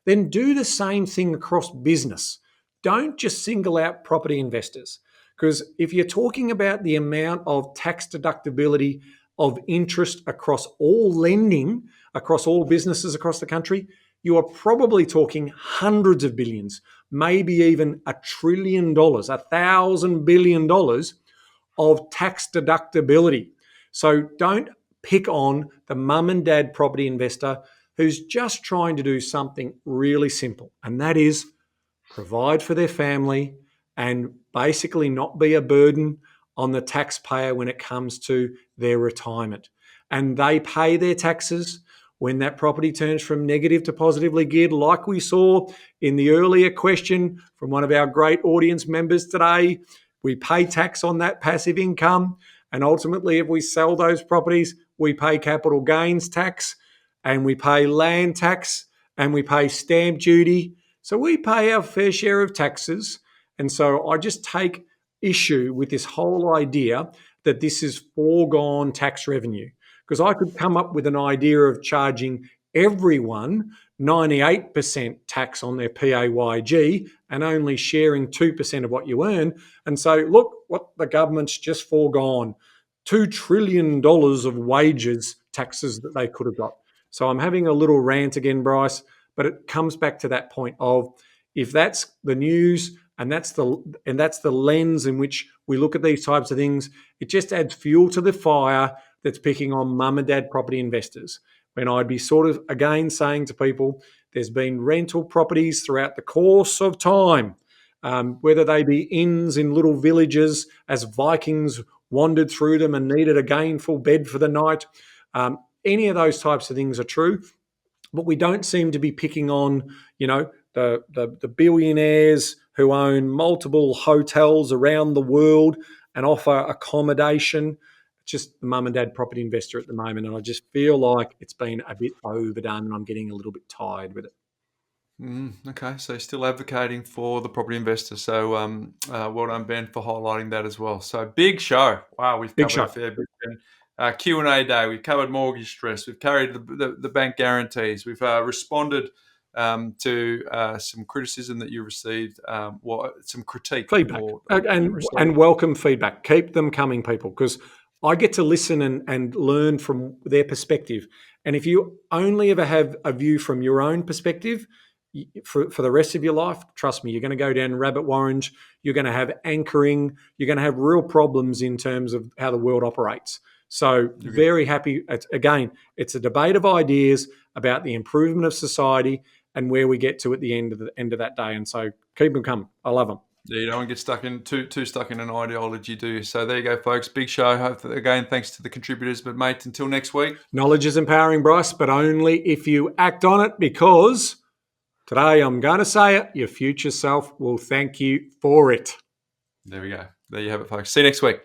then do the same thing across business. Don't just single out property investors. Because if you're talking about the amount of tax deductibility of interest across all lending, across all businesses across the country, you are probably talking hundreds of billions, maybe even $1 trillion, $1,000 billion of tax deductibility. So don't pick on the mum and dad property investor who's just trying to do something really simple, and that is provide for their family and basically not be a burden on the taxpayer when it comes to their retirement. And they pay their taxes when that property turns from negative to positively geared, like we saw in the earlier question from one of our great audience members today. We pay tax on that passive income. And ultimately, if we sell those properties, we pay capital gains tax and we pay land tax and we pay stamp duty. So we pay our fair share of taxes. And so I just take issue with this whole idea that this is foregone tax revenue, because I could come up with an idea of charging everyone 98% tax on their PAYG and only sharing 2% of what you earn and say, look, what the government's just foregone, $2 trillion of wages taxes that they could have got. So I'm having a little rant again, Bryce, but it comes back to that point of if that's the news, and that's the lens in which we look at these types of things. It just adds fuel to the fire that's picking on mum and dad property investors. When I'd be sort of again saying to people, there's been rental properties throughout the course of time, whether they be inns in little villages as Vikings wandered through them and needed a gainful bed for the night. Any of those types of things are true, but we don't seem to be picking on, the billionaires who own multiple hotels around the world and offer accommodation. Just the mum and dad property investor at the moment, and I just feel like it's been a bit overdone, and I'm getting a little bit tired with it. Okay, so still advocating for the property investor. So well done, Ben, for highlighting that as well. So big show. Wow, we've Big covered show. a fair bit. Q&A day. We've covered mortgage stress. We've carried the bank guarantees. We've responded to some criticism that you received, some critique. Feedback. More, and welcome feedback. Keep them coming, people, because I get to listen and learn from their perspective. And if you only ever have a view from your own perspective for the rest of your life, trust me, you're going to go down rabbit warrens. You're going to have anchoring. You're going to have real problems in terms of how the world operates. So very happy. Again, it's a debate of ideas about the improvement of society and where we get to at the end of that day. And so keep them coming. I love them. Yeah, you don't want to get stuck in too stuck in an ideology, do you? So there you go, folks. Big show. Again, thanks to the contributors. But mate, until next week. Knowledge is empowering, Bryce, but only if you act on it, because today I'm going to say it, your future self will thank you for it. There we go. There you have it, folks. See you next week.